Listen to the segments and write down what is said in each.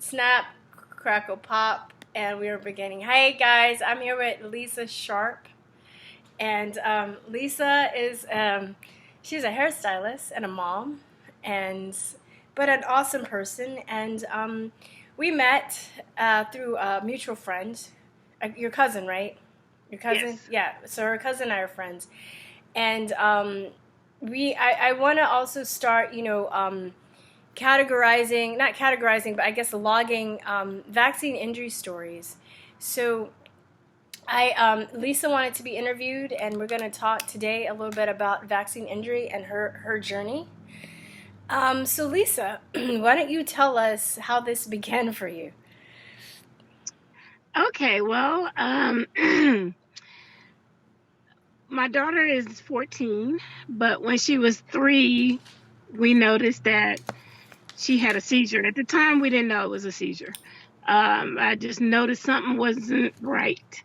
snap, crackle, pop, and we are beginning. Hey guys, I'm here with Lisa Sharp, and Lisa is she's a hairstylist and a mom, but an awesome person. And we met through a mutual friend, your cousin, right? Your cousin, Yes. yeah. So her cousin and I are friends, and I want to also start, categorizing, not categorizing, but I guess logging vaccine injury stories. So Lisa wanted to be interviewed, and we're going to talk today a little bit about vaccine injury and her journey. So Lisa, why don't you tell us how this began for you? Okay, well, my daughter is 14, but when she was 3, we noticed that she had a seizure. At the time, we didn't know it was a seizure. I just noticed something wasn't right.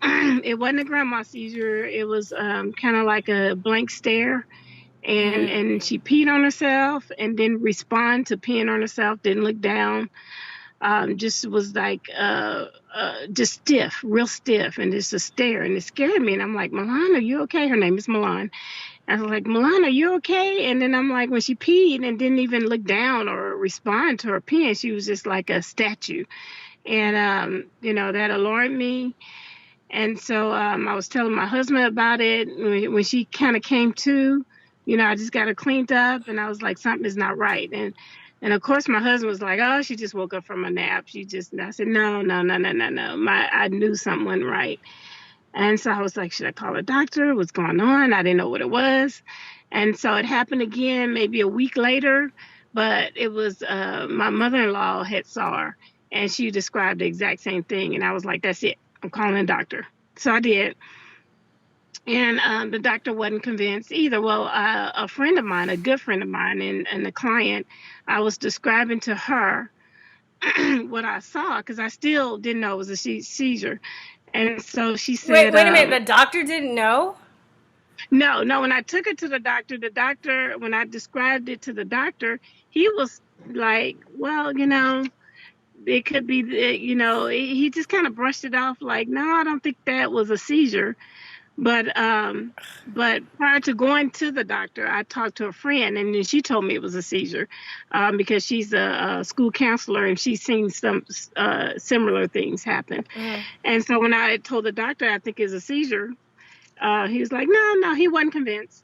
It wasn't a grandma seizure. It was kind of like a blank stare. And she peed on herself and didn't respond to peeing on herself, didn't look down. Just was like just stiff, real stiff, and just a stare, and it scared me. And I'm like, Milan, are you okay? Her name is Milan. I was like, Milan, are you okay? And then I'm like, when she peed and didn't even look down or respond to her peeing, she was just like a statue. And that alarmed me. And so I was telling my husband about it when she kind of came to. I just got her cleaned up, and I was like, something is not right. And of course, my husband was like, oh, she just woke up from a nap. I said, no. I knew something wasn't right. And so I was like, should I call a doctor? What's going on? I didn't know what it was. And so it happened again, maybe a week later, but it was my mother-in-law had saw her, and she described the exact same thing. And I was like, that's it. I'm calling a doctor. So I did. And the doctor wasn't convinced either. Well, a friend of mine, a good friend of mine, and the client, I was describing to her what I saw, because I still didn't know it was a seizure. And so she said, Wait a minute. The doctor didn't know? No. When I took it to the doctor, when I described it to the doctor, he was like, well, it could be, he just kind of brushed it off like, no, I don't think that was a seizure. But prior to going to the doctor, I talked to a friend, and then she told me it was a seizure, because she's a school counselor, and she's seen some similar things happen. And so when I told the doctor I think it's a seizure, he was like, no, he wasn't convinced.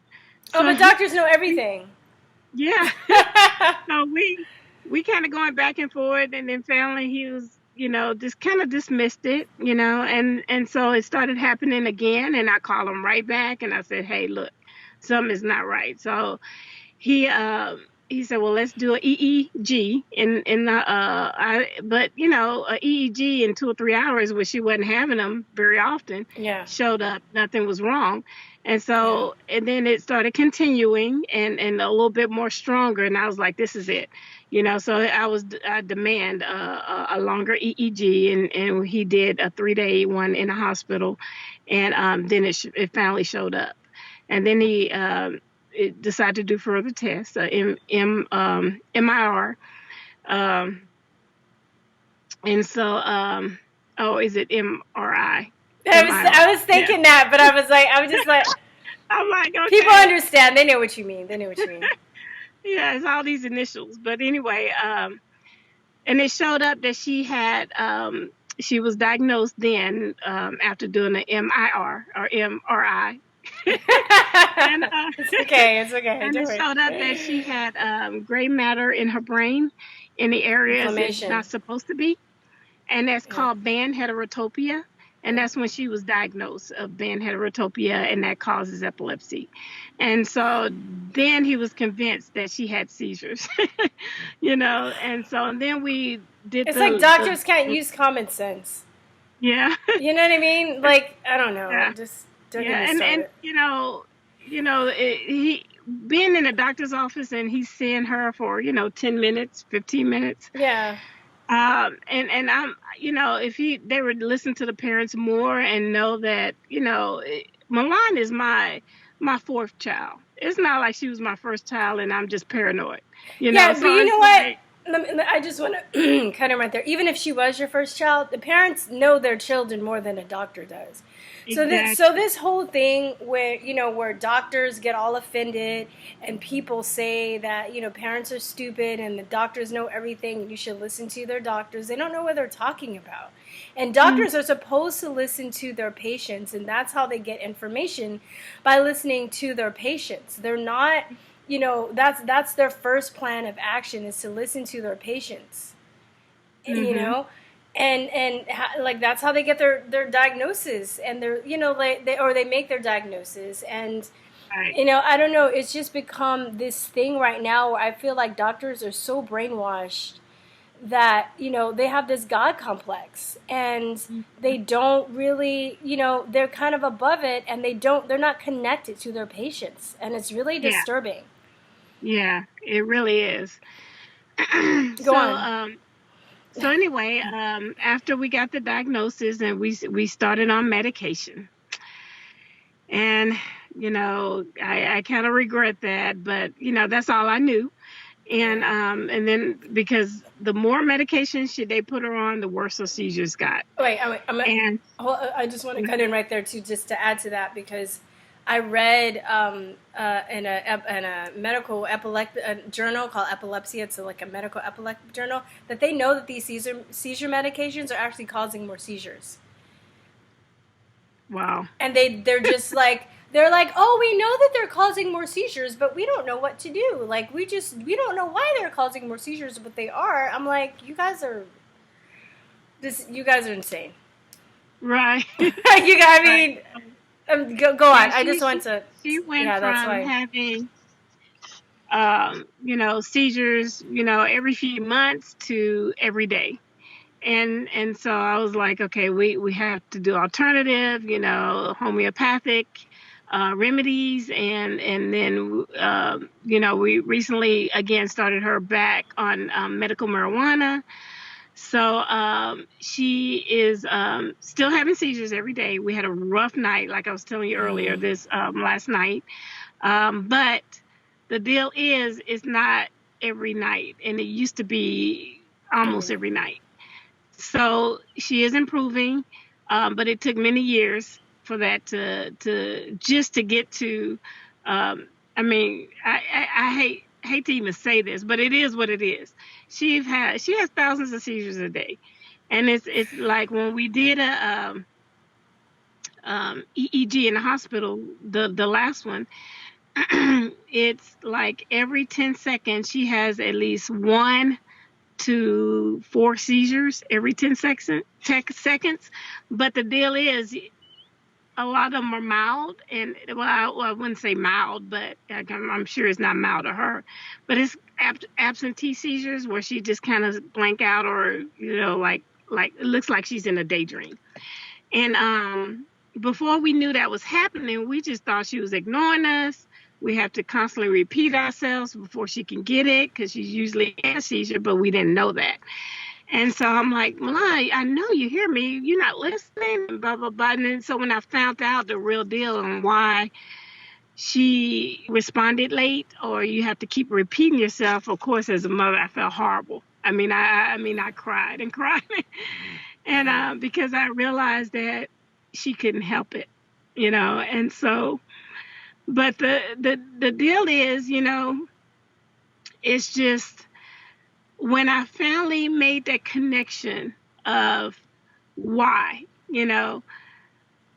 So, but doctors know everything. Yeah. So we kind of going back and forth, and then finally he was, just kind of dismissed it, and so it started happening again, and I called him right back, and I said, hey, look, something is not right. So he said, well, let's do an EEG, but a EEG in 2 or 3 hours, where she wasn't having them very often, showed up, nothing was wrong. And so, and then it started continuing and a little bit more stronger. And I was like, this is it, so I demand a longer EEG, and he did a 3-day one in a hospital. And then it finally showed up. And then he decided to do further tests, MIR. And so, is it MRI? I was thinking that, but I was just like, I'm like, okay. People understand. They know what you mean. Yeah, it's all these initials. But anyway, and it showed up that she was diagnosed then after doing an MIR or MRI. And, it's okay. And it showed up that she had gray matter in her brain in the areas it's not supposed to be. And that's called band heterotopia. And that's when she was diagnosed of band heterotopia, and that causes epilepsy. And so then he was convinced that she had seizures, and so then we did. It's like doctors can't use common sense. Yeah. You know what I mean? Like, I don't know. Yeah. Just don't get me started. He being in a doctor's office, and he's seeing her for 10 minutes, 15 minutes. Yeah. And I'm, if they would listen to the parents more and know that, Milan is my 4th child. It's not like she was my first child and I'm just paranoid. Yeah, so but you know what? I just want to cut him right there. Even if she was your first child, the parents know their children more than a doctor does. So Exactly. this whole thing where where doctors get all offended and people say that parents are stupid and the doctors know everything and you should listen to their doctors. They don't know what they're talking about. And Mm, doctors are supposed to listen to their patients, and that's how they get information, by listening to their patients. They're not, that's their first plan of action, is to listen to their patients, you mm-hmm. know and like that's how they get their diagnosis, and their like they make their diagnosis. And Right. I don't know, it's just become this thing right now where I feel like doctors are so brainwashed that they have this god complex, and they Mhm. don't really, they're kind of above it, and they're not connected to their patients, and it's really Yeah. disturbing. Yeah. It really is. Go so on. so anyway, after we got the diagnosis and we started on medication, and I kind of regret that, but that's all I knew. Yeah. And then because the more medication they put her on, the worse her seizures got. Wait, And I just want to cut in right there too, just to add to that, because I read in a medical epileptic journal called Epilepsy. It's like a medical epileptic journal, that they know that these seizure medications are actually causing more seizures, wow. and they're just like, they're like, oh, we know that they're causing more seizures, but we don't know what to do. Like, we don't know why they're causing more seizures, but they are. I'm like, you guys are insane. Right. I Right. mean, go Yeah, on. I just want to. she went Yeah, that's from why. having seizures, every few months to every day. And so I was like, okay, we have to do alternative, homeopathic remedies, and then we recently again started her back on medical marijuana. So she is still having seizures every day. We had a rough night, like I was telling you earlier, Mm, this last night. But the deal is, it's not every night, and it used to be every almost night. every night. So she is improving, but it took many years for that to just to get to. I mean, I hate to even say this, but it is what it is. She has thousands of seizures a day, and it's like when we did a EEG in the hospital, the last one. It's like every 10 seconds she has at least 1 to 4 seizures every 10 seconds. But the deal is, a lot of them are mild, and I wouldn't say mild, but I'm sure it's not mild to her. But it's absentee seizures where she just kind of blank out, or like it looks like she's in a daydream. And before we knew that was happening, we just thought she was ignoring us. We have to constantly repeat ourselves before she can get it, because she's usually in a seizure, but we didn't know that. And so I'm like, well, I know you hear me. You're not listening, and blah, blah, blah. And then so when I found out the real deal and why she responded late, or you have to keep repeating yourself, of course, as a mother, I felt horrible. I cried and cried. And because I realized that she couldn't help it, and so, but the deal is, it's just when I finally made that connection of why,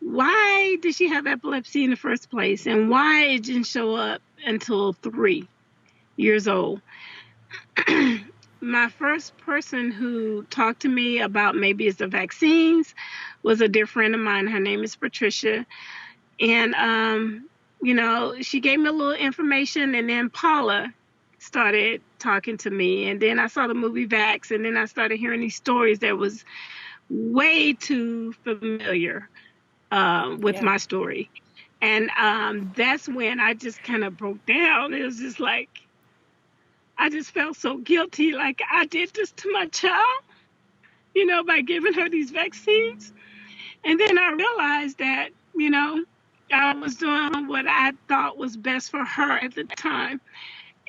why did she have epilepsy in the first place, and why it didn't show up until 3 years old. My first person who talked to me about maybe it's the vaccines was a dear friend of mine. Her name is Patricia. And, she gave me a little information, and then Paula started talking to me. And then I saw the movie Vax, and then I started hearing these stories that was way too familiar with Yeah. my story. And that's when I just kind of broke down. It was just like, I just felt so guilty, like I did this to my child, by giving her these vaccines. And then I realized that, I was doing what I thought was best for her at the time.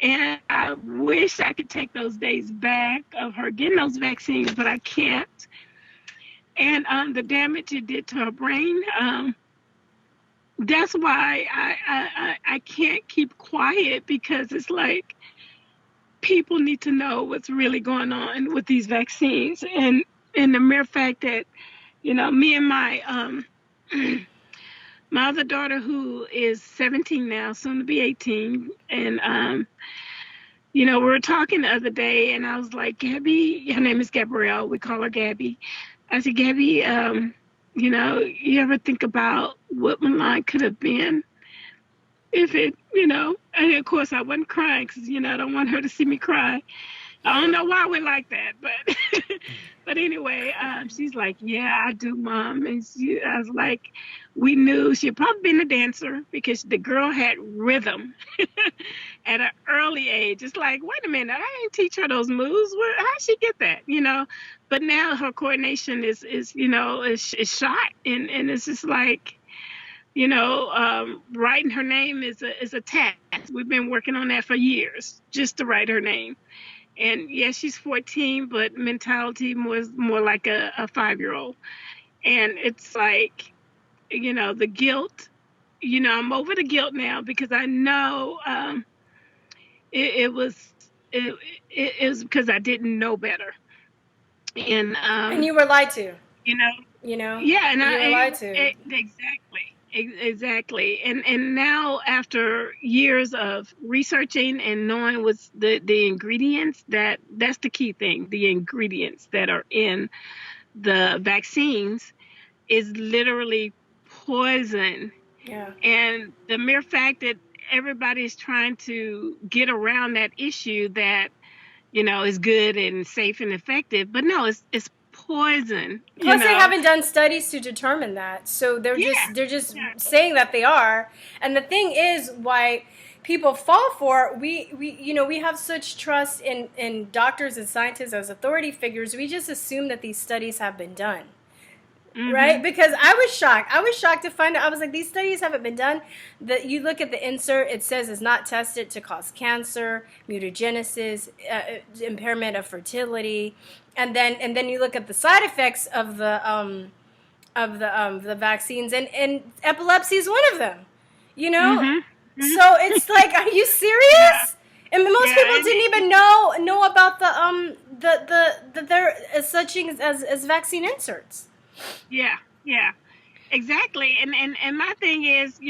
And I wish I could take those days back of her getting those vaccines, but I can't. And the damage it did to her brain, that's why I can't keep quiet, because it's like people need to know what's really going on with these vaccines. And the mere fact that, me and my my other daughter, who is 17 now, soon to be 18, and we were talking the other day, and I was like, Gabby, her name is Gabrielle, we call her Gabby. I said, Gabby, you ever think about what Milan could have been if it, and of course I wasn't crying because, I don't want her to see me cry. I don't know why we're like that, but but anyway, she's like, yeah, I do, Mom. And I was like, we knew she'd probably been a dancer because the girl had rhythm at an early age. It's like, wait a minute, I didn't teach her those moves. How'd she get that? But now her coordination is shot, and it's just like, writing her name is a task. We've been working on that for years, just to write her name. And yes, she's 14, but mentality was more like a 5-year-old. And it's like, the guilt, I'm over the guilt now, because I know it was because I didn't know better. And you were lied to. Yeah, and you were lied to. Exactly. And now, after years of researching and knowing what's the ingredients, that's the key thing. The ingredients that are in the vaccines is literally poison. Yeah. And the mere fact that everybody's trying to get around that issue, that is good and safe and effective, but no, it's poison. Plus, they haven't done studies to determine that, so they're just saying that they are. And the thing is, why people fall for it, we have such trust in doctors and scientists as authority figures. We just assume that these studies have been done. Mm-hmm. Right? Because I was shocked to find out. I was like, these studies haven't been done. That you look at the insert, it says it's not tested to cause cancer, mutagenesis, impairment of fertility, and then you look at the side effects of the vaccines, and epilepsy is one of them. Mm-hmm. So it's like, are you serious? Yeah. And most people didn't even know about there is such things as vaccine inserts. Yeah, exactly. And my thing is,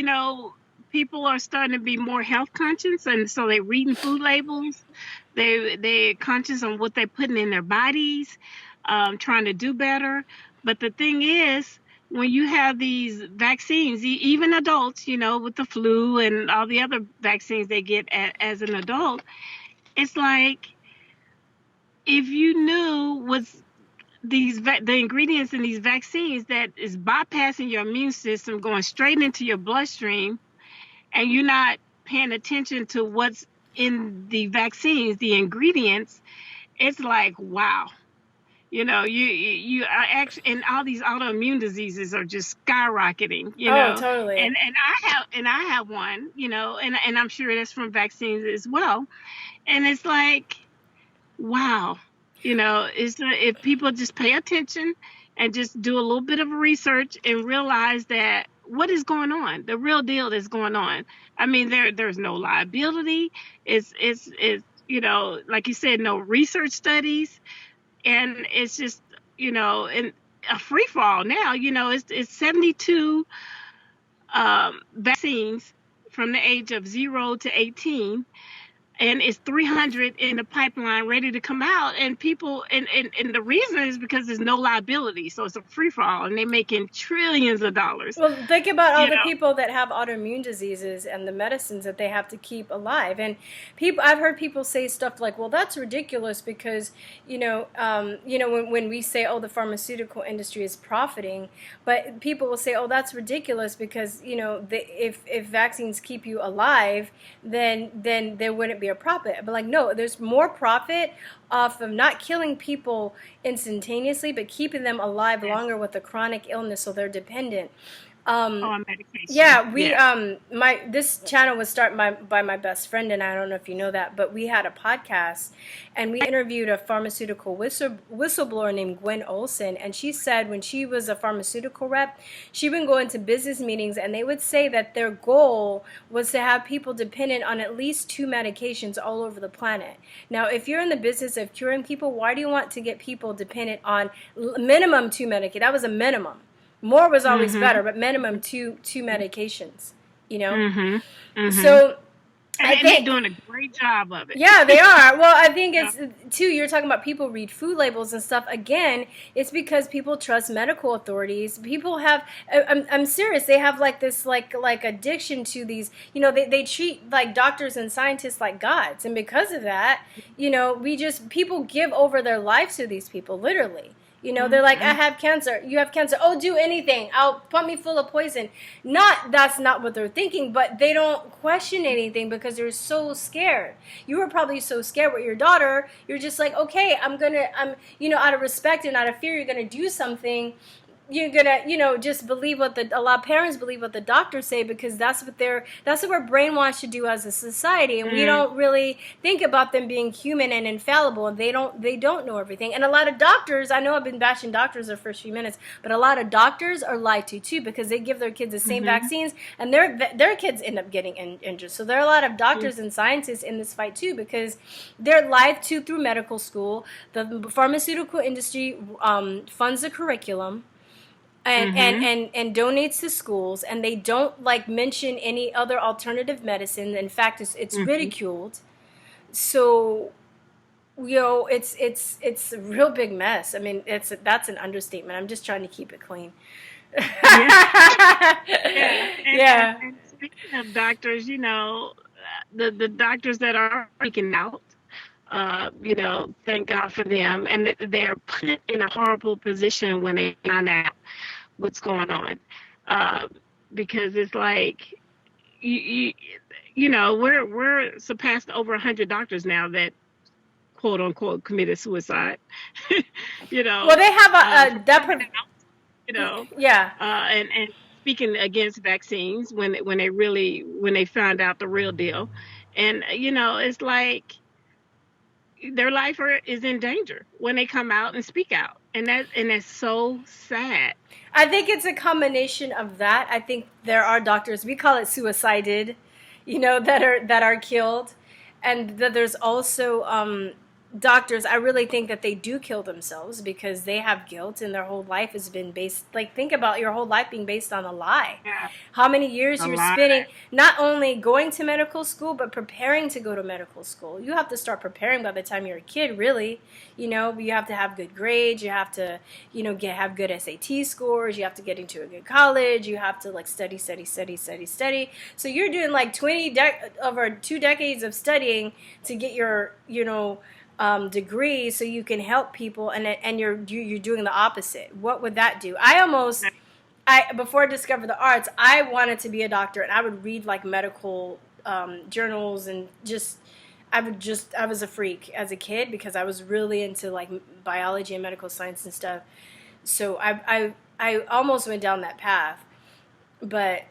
people are starting to be more health conscious, and so they're reading food labels. They're conscious on what they're putting in their bodies, trying to do better. But the thing is, when you have these vaccines, even adults, with the flu and all the other vaccines they get as an adult, it's like, if you knew what's the ingredients in these vaccines that is bypassing your immune system, going straight into your bloodstream, and you're not paying attention to what's in the vaccines, the ingredients, it's like, wow. You are actually, and all these autoimmune diseases are just skyrocketing, Oh, totally. And I have one, and I'm sure that's from vaccines as well. And it's like, wow. If people just pay attention and just do a little bit of research and realize that what is going on, the real deal is going on. I mean, there's no liability. It's like you said, no research studies, and it's just and a free fall now. It's 72 vaccines from the age of 0 to 18. And it's 300 in the pipeline ready to come out. And people, and the reason is because there's no liability. So it's a free for all, and they're making trillions of dollars. Well, think about all the people that have autoimmune diseases and the medicines that they have to keep alive. And I've heard people say stuff like, well, that's ridiculous because, when we say, oh, the pharmaceutical industry is profiting, but people will say, oh, that's ridiculous because, if vaccines keep you alive, then there wouldn't be a profit. But like, no, there's more profit off of not killing people instantaneously, but keeping them alive longer with a chronic illness, so they're dependent. On medication. Yeah, we Yeah. this channel was started by my best friend, and I don't know if you know that, but we had a podcast and we interviewed a pharmaceutical whistleblower named Gwen Olson, and she said when she was a pharmaceutical rep, she would go into business meetings and they would say that their goal was to have people dependent on at least 2 medications all over the planet. Now, if you're in the business of curing people, why do you want to get people dependent on minimum 2 medications? That was a minimum. More was always better, but minimum two medications, you know? So I And they're think, doing a great job of it. yeah, they are. Well, I think it's, too, you're talking about people read food labels and stuff. Again, it's because people trust medical authorities. People have, I'm serious, they have like this, like addiction to these, you know, they treat like doctors and scientists like gods. And because of that, you know, people give over their lives to these people, literally. You know, they're like, I have cancer. You have cancer. Oh, do anything. Put me full of poison. That's not what they're thinking, but they don't question anything because they're so scared. You were probably so scared with your daughter. You're just like, okay, you know, out of respect and out of fear, you're going to do something. You're gonna, you know, just believe a lot of parents believe what the doctors say because that's what we're brainwashed to do as a society, and we don't really think about them being human and infallible, and they don't know everything. And a lot of doctors, I know I've been bashing doctors the first few minutes, but a lot of doctors are lied to too because they give their kids the same vaccines, and their kids end up getting injured. So there are a lot of doctors and scientists in this fight too because they're lied to through medical school. The pharmaceutical industry funds the curriculum. And donates to schools, and they don't like mention any other alternative medicine. In fact, it's ridiculed. So, you know, it's a real big mess. I mean, that's an understatement. I'm just trying to keep it clean. Yeah. And speaking of doctors, you know, the doctors that are speaking out, you know, thank God for them, and they're put in a horrible position when they find out what's going on, because it's like you know, we're surpassed over 100 doctors now that quote unquote committed suicide. You know, well, they have you know, yeah, and speaking against vaccines when they found out the real deal, and you know, it's like their life is in danger when they come out and speak out, and that's so sad. I think it's a combination of that. I think there are doctors, we call it suicided, you know, that are killed, and that there's also doctors, I really think that they do kill themselves because they have guilt and their whole life has been based, like, think about your whole life being based on a lie. Yeah. How many years you're spending not only going to medical school, but preparing to go to medical school. You have to start preparing by the time you're a kid, really. You know, you have to have good grades. You have to, you know, have good SAT scores. You have to get into a good college. You have to, like, study. So you're doing, like, over 2 decades of studying to get your, you know, degree so you can help people, and you're doing the opposite. What would that do? Before I discovered the arts, I wanted to be a doctor, and I would read like medical journals, and I was a freak as a kid because I was really into like biology and medical science and stuff. So I almost went down that path, but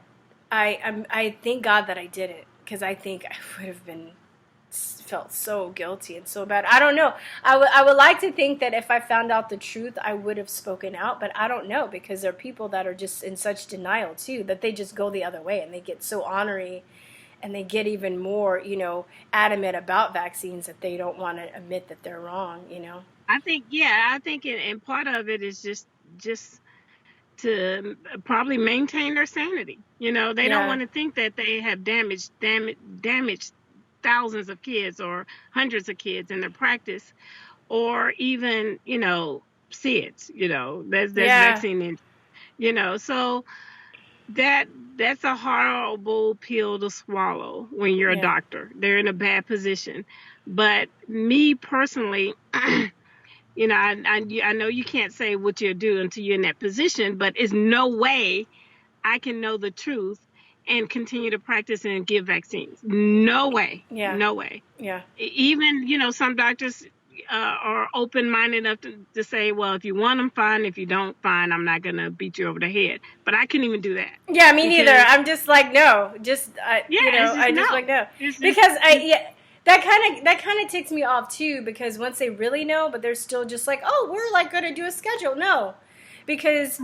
I thank God that I did it, because I think I would have felt so guilty and so bad. I don't know. I would like to think that if I found out the truth, I would have spoken out, but I don't know, because there are people that are just in such denial too, that they just go the other way and they get so ornery, and they get even more, you know, adamant about vaccines that they don't want to admit that they're wrong, you know. I think and part of it is just to probably maintain their sanity. You know, they don't want to think that they have damaged thousands of kids or hundreds of kids in their practice, or even, you know, SIDS, you know, there's vaccine, you know, so that's a horrible pill to swallow when you're a doctor. They're in a bad position. But me personally, you know, I know you can't say what you'll do until you're in that position, but it's no way I can know the truth and continue to practice and give vaccines. No way. Yeah. No way. Yeah. Even, you know, some doctors are open-minded enough to say, well, if you want them, fine. If you don't, fine. I'm not going to beat you over the head. But I can't even do that. Yeah, me neither. I'm just like, no. Just, It's just I no. just like, no. It's just, Because that kind of ticks me off too, because once they really know, but they're still just like, oh, we're like going to do a schedule. No. Because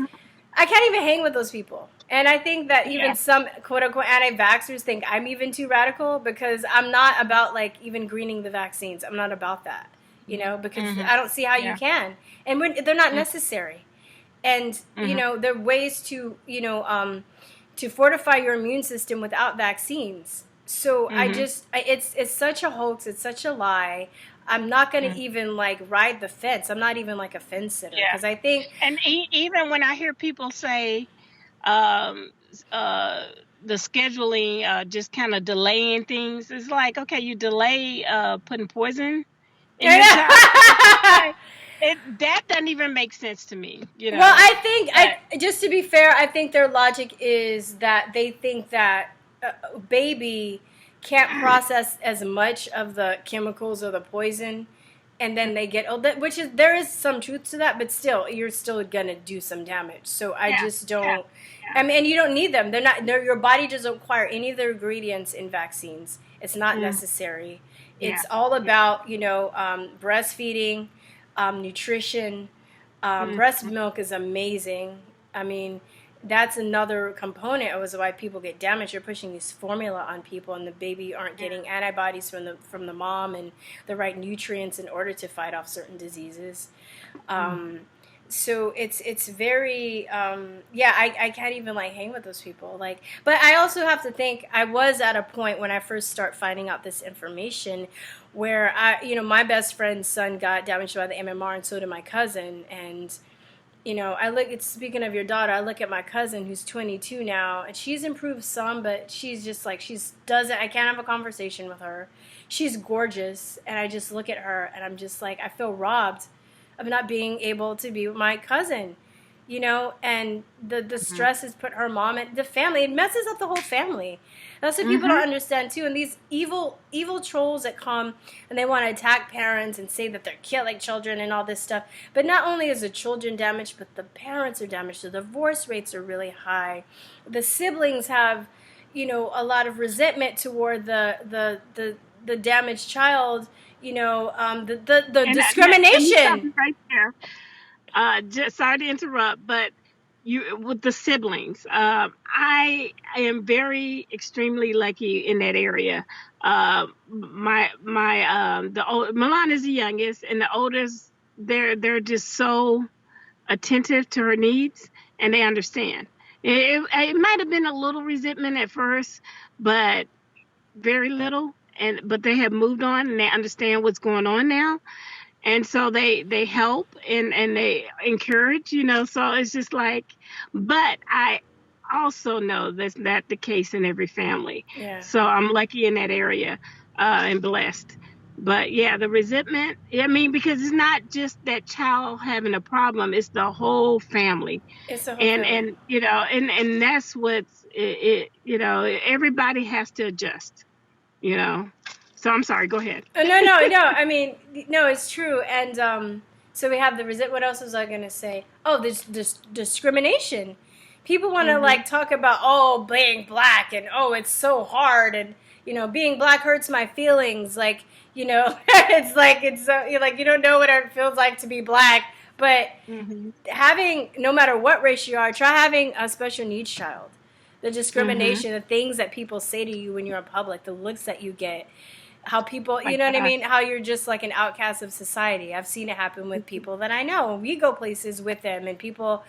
I can't even hang with those people. And I think that even some quote-unquote anti-vaxxers think I'm even too radical, because I'm not about like even greening the vaccines. I'm not about that, because I don't see how you can. And they're not necessary. And, there are ways to, to fortify your immune system without vaccines. So it's such a hoax. It's such a lie. I'm not going to even like ride the fence. I'm not even like a fence sitter, because I think. And even when I hear people say, the scheduling, just kind of delaying things, it's like, okay, you delay putting poison in your child. That doesn't even make sense to me. Well, I think, just to be fair, I think their logic is that they think that a baby can't process as much of the chemicals or the poison, and then they get old. There is some truth to that, but still, you're still gonna do some damage. So I just don't. I mean, and you don't need them. Your body doesn't require any of the ingredients in vaccines. It's not necessary. It's all about breastfeeding, nutrition. Breast milk is amazing. I mean, that's another component of why people get damaged. You're pushing this formula on people, and the baby aren't getting antibodies from the mom and the right nutrients in order to fight off certain diseases. So it's very I can't even like hang with those people, like. But I also have to think, I was at a point when I first start finding out this information where my best friend's son got damaged by the MMR, and so did my cousin. And speaking of your daughter, I look at my cousin who's 22 now, and she's improved some, but she's just like, I can't have a conversation with her. She's gorgeous, and I just look at her and I'm just like, I feel robbed of not being able to be with my cousin, and the stress has put her mom and the family. It messes up the whole family. That's what people don't understand too. And these evil trolls that come and they want to attack parents and say that they're killing children and all this stuff. But not only is the children damaged, but the parents are damaged. The divorce rates are really high. The siblings have, a lot of resentment toward the damaged child. The discrimination. Right there. Just sorry to interrupt, but with the siblings, I am very extremely lucky in that area. Milan is the youngest, and the oldest, they're just so attentive to her needs, and they understand. It might have been a little resentment at first, but very little. But they have moved on, and they understand what's going on now. And so they help and they encourage, so it's just like, but I also know that's not the case in every family. Yeah. So I'm lucky in that area, and blessed. But the resentment, because it's not just that child having a problem, it's the whole family. It's the whole family. And that's what's, everybody has to adjust, So I'm sorry, go ahead. No. I mean, no, it's true. And so we have the resent. What else was I going to say? Oh, this discrimination. People want to like talk about, being black, and it's so hard, and being black hurts my feelings. Like, it's like you don't know what it feels like to be black. But having, no matter what race you are, try having a special needs child. The discrimination, the things that people say to you when you're in public, the looks that you get. How people, you know what I mean? How you're just like an outcast of society. I've seen it happen with people that I know. We go places with them, and people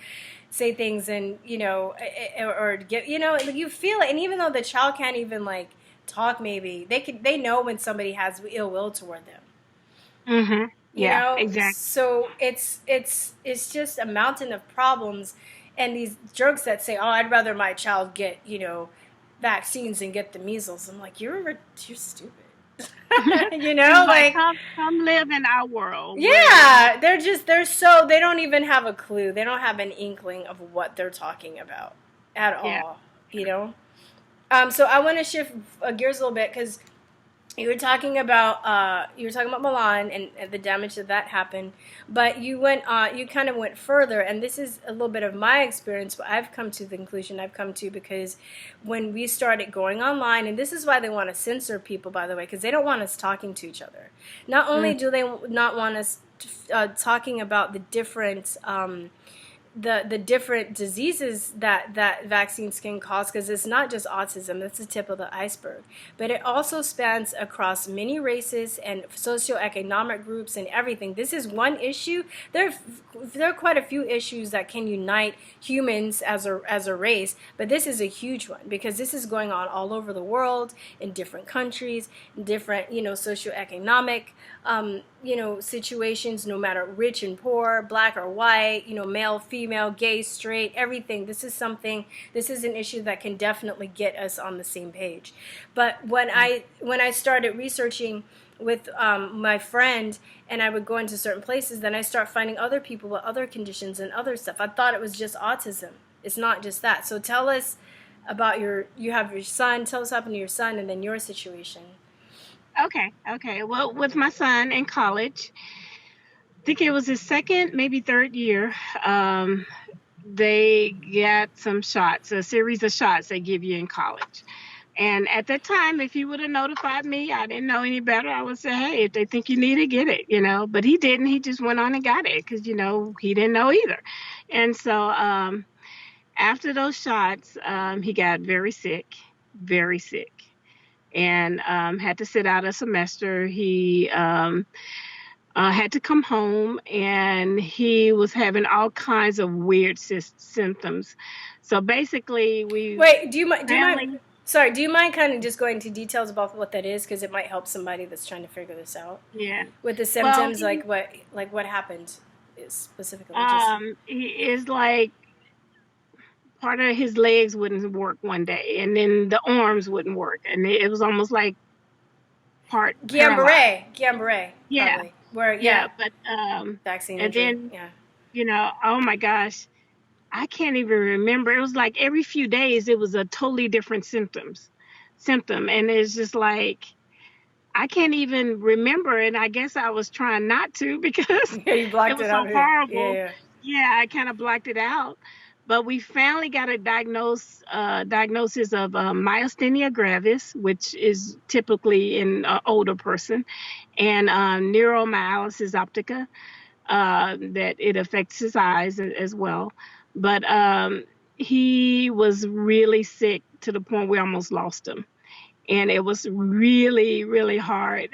say things, and or get, you feel it. And even though the child can't even like talk, maybe they know when somebody has ill will toward them. Yeah, exactly. So it's just a mountain of problems, and these jerks that say, I'd rather my child get vaccines and get the measles. I'm like, you're stupid. Like come live in our world. Yeah, they don't even have a clue. They don't have an inkling of what they're talking about at all. So I want to shift gears a little bit, because You were talking about Milan and the damage that happened, but you kind of went further, and this is a little bit of my experience. But I've come to the conclusion I've come to because when we started going online, and this is why they want to censor people, by the way, because they don't want us talking to each other. Not only do they not want us talking about the different the different diseases that vaccines can cause, because it's not just autism, that's the tip of the iceberg, but it also spans across many races and socioeconomic groups and everything. This is one issue. There are quite a few issues that can unite humans as a race, but this is a huge one because this is going on all over the world, in different countries, in different socioeconomic situations, no matter rich and poor, black or white, male, female, gay, straight, everything. This is an issue that can definitely get us on the same page. But when I started researching with my friend, and I would go into certain places, then I start finding other people with other conditions and other stuff. I thought it was just autism. It's not just that. So tell us about you have your son. Tell us what happened to your son and then your situation. Okay. Well, with my son in college, I think it was his second, maybe third year. They got some shots, a series of shots they give you in college. And at that time, if he would have notified me, I didn't know any better. I would say, hey, if they think you need it, get it. But he didn't. He just went on and got it because, he didn't know either. And so after those shots, he got very sick, and had to sit out a semester. He had to come home, and he was having all kinds of weird symptoms. So basically, Wait, do you mind? Sorry, do you mind kind of just going into details about what that is, because it might help somebody that's trying to figure this out? Yeah. With the symptoms, well, what happened specifically? He is like part of his legs wouldn't work one day, and then the arms wouldn't work, and it was almost like part Guillain-Barré. Yeah. Probably. Where but vaccine and injury. then oh my gosh, I can't even remember. It was like every few days it was a totally different symptom, and it's just like I can't even remember it. I guess I was trying not to because you blocked it was it so out. Horrible. Yeah, I kind of blocked it out. But we finally got a diagnosis of myasthenia gravis, which is typically in an older person, and neuromyelitis optica, that it affects his eyes as well. But he was really sick to the point we almost lost him. And it was really, really hard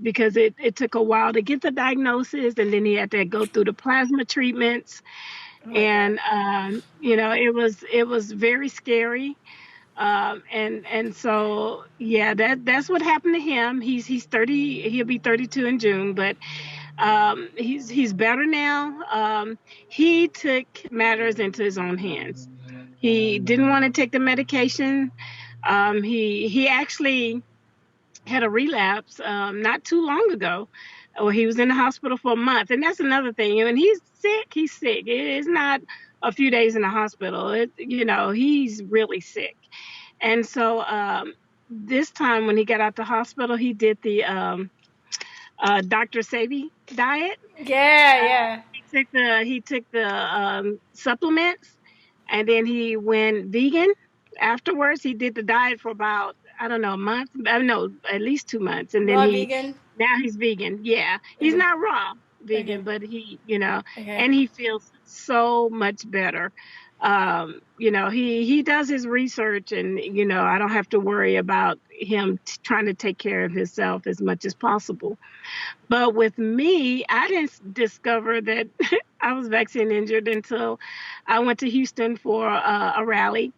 because it took a while to get the diagnosis, and then he had to go through the plasma treatments. And it was very scary. And so that's what happened to him. He's 30. He'll be 32 in June, but he's better now. He took matters into his own hands. He didn't want to take the medication. He actually had a relapse not too long ago. Or he was in the hospital for a month, and that's another thing. When he's sick, he's sick. It's not a few days in the hospital. He's really sick. And so this time when he got out the hospital, he did the Dr. Sebi diet. Yeah. He took the supplements, and then he went vegan. Afterwards, he did the diet for about, I don't know, a month. No, at least 2 months. And then vegan? Now he's vegan. Yeah. He's not raw vegan, but he, and he feels so much better. He does his research, and, I don't have to worry about him trying to take care of himself as much as possible. But with me, I didn't discover that I was vaccine injured until I went to Houston for a rally.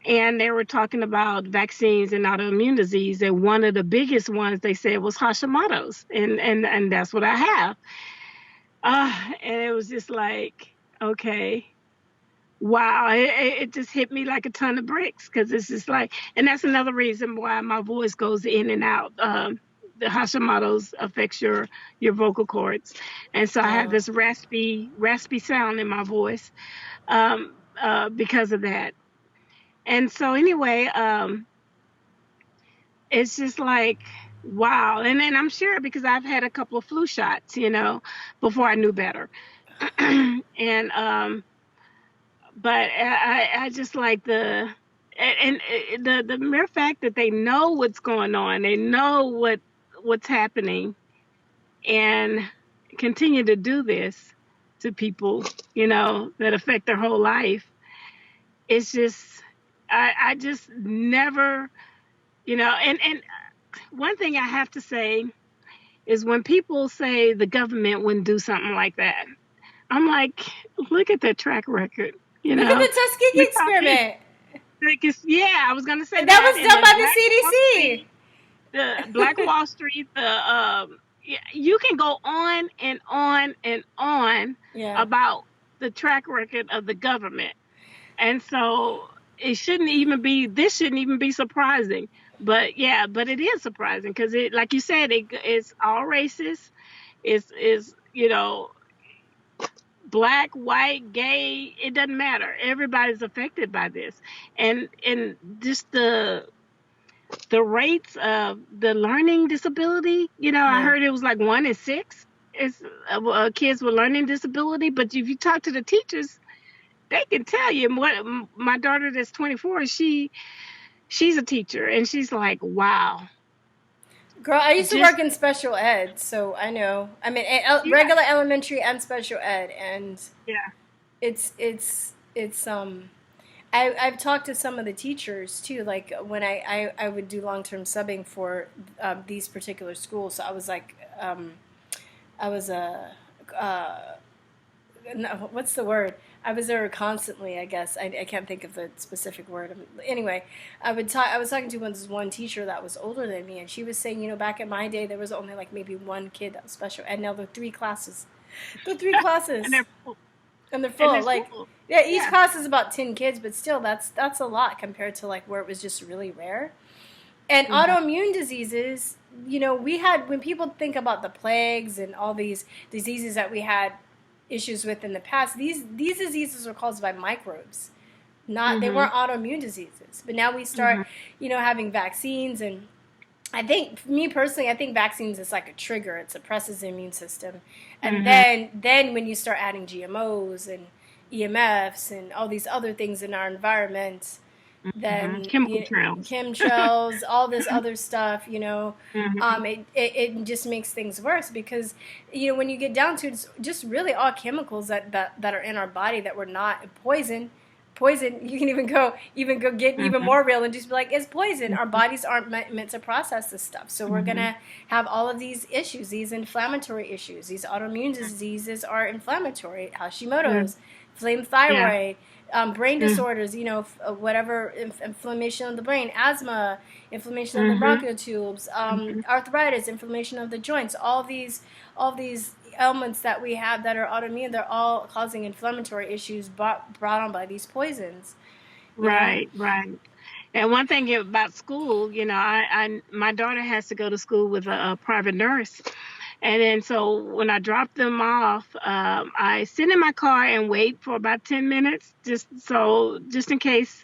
And they were talking about vaccines and autoimmune disease. And one of the biggest ones they said was Hashimoto's. And that's what I have. And it was just like, okay, wow. It just hit me like a ton of bricks, because it's just like, and that's another reason why my voice goes in and out. The Hashimoto's affects your vocal cords. And so I have this raspy sound in my voice because of that. And so anyway, it's just like Wow. And then I'm sure because I've had a couple of flu shots, before I knew better. And but I just like the mere fact that they know what's going on, they know what's happening, and continue to do this to people, that affect their whole life. It's just I just never, and one thing I have to say is when people say the government wouldn't do something like that, I'm like, look at their track record. Look at the Tuskegee We're talking, experiment. like, yeah, I was gonna say That that, was and done then by the CDC. The Black Wall Street, yeah, you can go on and on and on Yeah. about the track record of the government, and so it shouldn't even be. This shouldn't even be surprising. But yeah, but it is surprising because like you said, it's all races. Is black, white, gay, it doesn't matter. Everybody's affected by this. And just the rates of the learning disability, I Yeah. heard it was like 1 in 6 is kids with learning disability. But if you talk to the teachers, they can tell you. What my daughter that's 24, she's a teacher, and she's like, wow. Girl, I used to Just work in special ed, so I know. I mean, yeah, regular elementary and special ed, and yeah. it's. I've talked to some of the teachers too, like when I would do long term subbing for these particular schools. So I was like, I was a no, what's the word? I was there constantly. I guess I can't think of the specific word. Anyway, I was talking to one teacher that was older than me, and she was saying, back in my day, there was only like maybe one kid that was special, and now there are 3 classes. There are 3 classes, And they're full. and they're And full. they're Like, full. yeah, each Yeah. class is about 10 kids, but still, that's a lot compared to like where it was just really rare. And Hmm. autoimmune diseases, we had when people think about the plagues and all these diseases that we had issues with in the past, these diseases were caused by microbes. Not They Hmm. weren't autoimmune diseases. But now we start, Hmm. having vaccines, and I think, me personally, I think vaccines is like a trigger. It suppresses the immune system, and Hmm. then when you start adding GMOs and EMFs and all these other things in our environment, Hmm. then Chemical trails. chemtrails, all this other stuff, Hmm. it just makes things worse because, when you get down to it, it's just really all chemicals that are in our body that were not poison. Poison, you can even go get even Hmm. more real and just be like, it's poison. Our bodies aren't meant to process this stuff. So we're going Hmm. to have all of these issues, these inflammatory issues. These autoimmune diseases are inflammatory. Hashimoto's, flame Yeah. thyroid, brain Hmm. disorders, whatever, inflammation of the brain, asthma, inflammation of the Hmm. bronchial tubes, Hmm. arthritis, inflammation of the joints, all these ailments that we have that are autoimmune, they're all causing inflammatory issues brought on by these poisons, you know? Right, right. And one thing about school, my daughter has to go to school with a private nurse. And then so when I drop them off, I sit in my car and wait for about 10 minutes, just in case,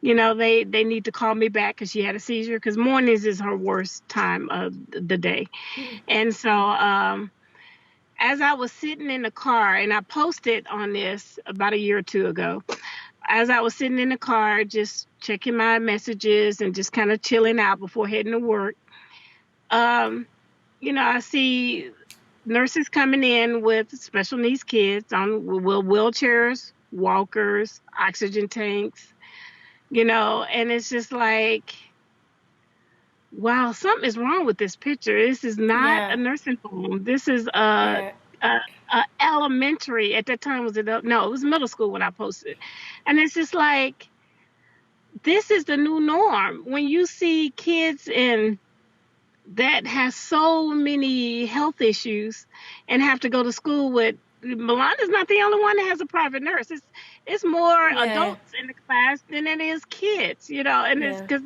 they need to call me back because she had a seizure. Because mornings is her worst time of the day. And so as I was sitting in the car, and I posted on this about a year or two ago, as I was sitting in the car, just checking my messages and just kind of chilling out before heading to work, um, I see nurses coming in with special needs kids on wheelchairs, walkers, oxygen tanks, and it's just like, wow, something is wrong with this picture. This is not a Yeah, nursing home. This is yeah, a elementary. At that time, was it? No, it was middle school when I posted, and it's just like, this is the new norm. When you see kids in that has so many health issues and have to go to school with, Milanda's not the only one that has a private nurse. It's more yeah, adults in the class than it is kids, and it's yeah. because